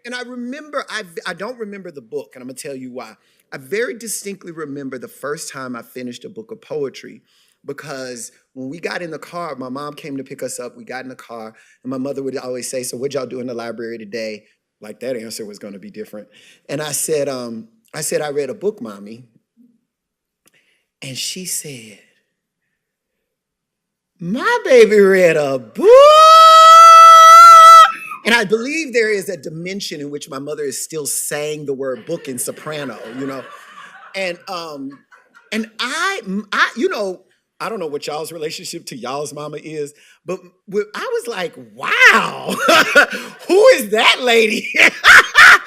and I remember, I don't remember the book, and I'm gonna tell you why. I very distinctly remember the first time I finished a book of poetry, because when we got in the car, my mom came to pick us up, we got in the car, and my mother would always say, so what'd y'all do in the library today? Like that answer was gonna be different. And I said, I read a book, Mommy. And she said, my baby read a book. And I believe there is a dimension in which my mother is still saying the word book in soprano, you know? And I I don't know what y'all's relationship to y'all's mama is, but I was like, wow, who is that lady? I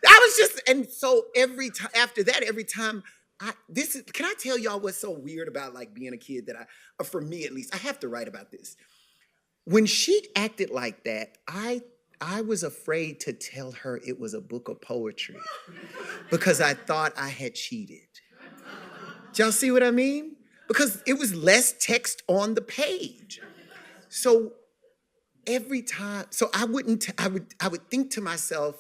was just, and so every time, after that, every time, can I tell y'all what's so weird about like being a kid that for me at least, I have to write about this. When she acted like that, I was afraid to tell her it was a book of poetry because I thought I had cheated. Do y'all see what I mean? Because it was less text on the page. So every time, so I would think to myself,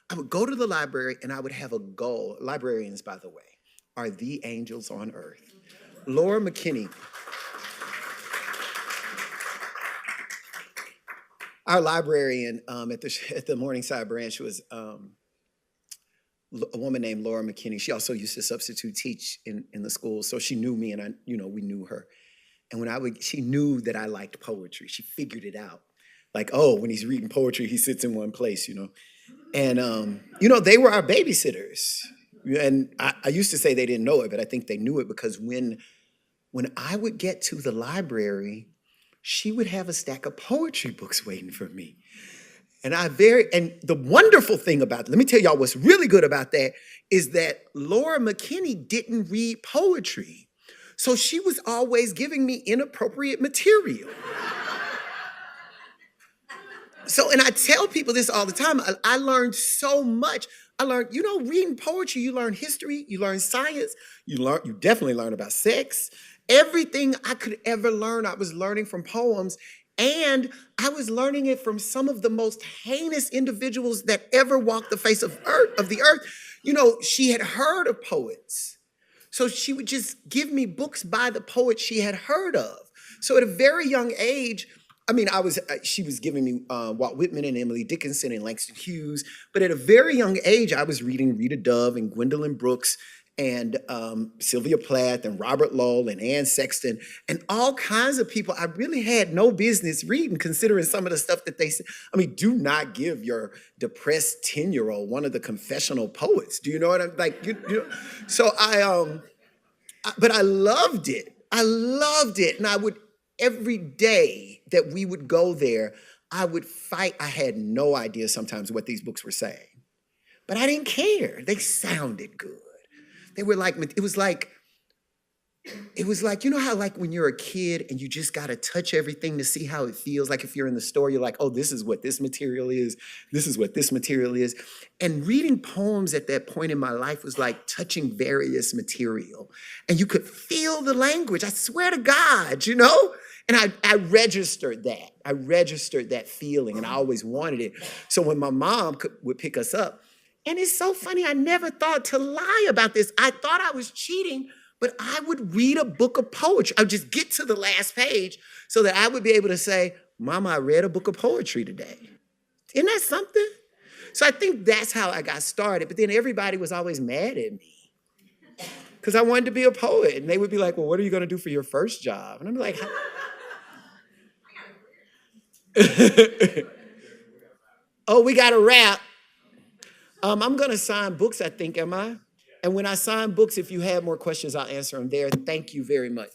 I would go to the library and I would have a goal. Librarians, by the way, are the angels on earth. Laura McKinney, our librarian at the Morningside branch was a woman named Laura McKinney. She also used to substitute teach in the school, so she knew me, and we knew her. And she knew that I liked poetry. She figured it out. Like, oh, when he's reading poetry, he sits in one place, And they were our babysitters. And I used to say they didn't know it, but I think they knew it because when I would get to the library, she would have a stack of poetry books waiting for me. And the wonderful thing about it, let me tell y'all what's really good about that, is that Laura McKinney didn't read poetry. So she was always giving me inappropriate material. And I tell people this all the time, I learned so much. I learned, reading poetry, you learn history, you learn science, you definitely learn about sex. Everything I could ever learn, I was learning from poems, and I was learning it from some of the most heinous individuals that ever walked the face of the earth. She had heard of poets. So she would just give me books by the poets she had heard of. So at a very young age, she was giving me Walt Whitman and Emily Dickinson and Langston Hughes. But at a very young age, I was reading Rita Dove and Gwendolyn Brooks and Sylvia Plath and Robert Lowell and Anne Sexton and all kinds of people I really had no business reading, considering some of the stuff that they said. Do not give your depressed 10-year-old one of the confessional poets. Do you know what I'm like? So but I loved it. I loved it. And I would, every day that we would go there, I would fight. I had no idea sometimes what these books were saying, but I didn't care. They sounded good. They were like, it was like, how like when you're a kid and you just got to touch everything to see how it feels. Like if you're in the store, you're like, oh, this is what this material is. This is what this material is. And reading poems at that point in my life was like touching various material. And you could feel the language. I swear to God, And I registered that. I registered that feeling, and I always wanted it. So when my mom would pick us up, and it's so funny, I never thought to lie about this. I thought I was cheating, but I would read a book of poetry. I would just get to the last page so that I would be able to say, Mama, I read a book of poetry today. Isn't that something? So I think that's how I got started. But then everybody was always mad at me because I wanted to be a poet. And they would be like, well, what are you going to do for your first job? And I'm like, oh, we got a wrap. I'm going to sign books, I think, am I? And when I sign books, if you have more questions, I'll answer them there. Thank you very much.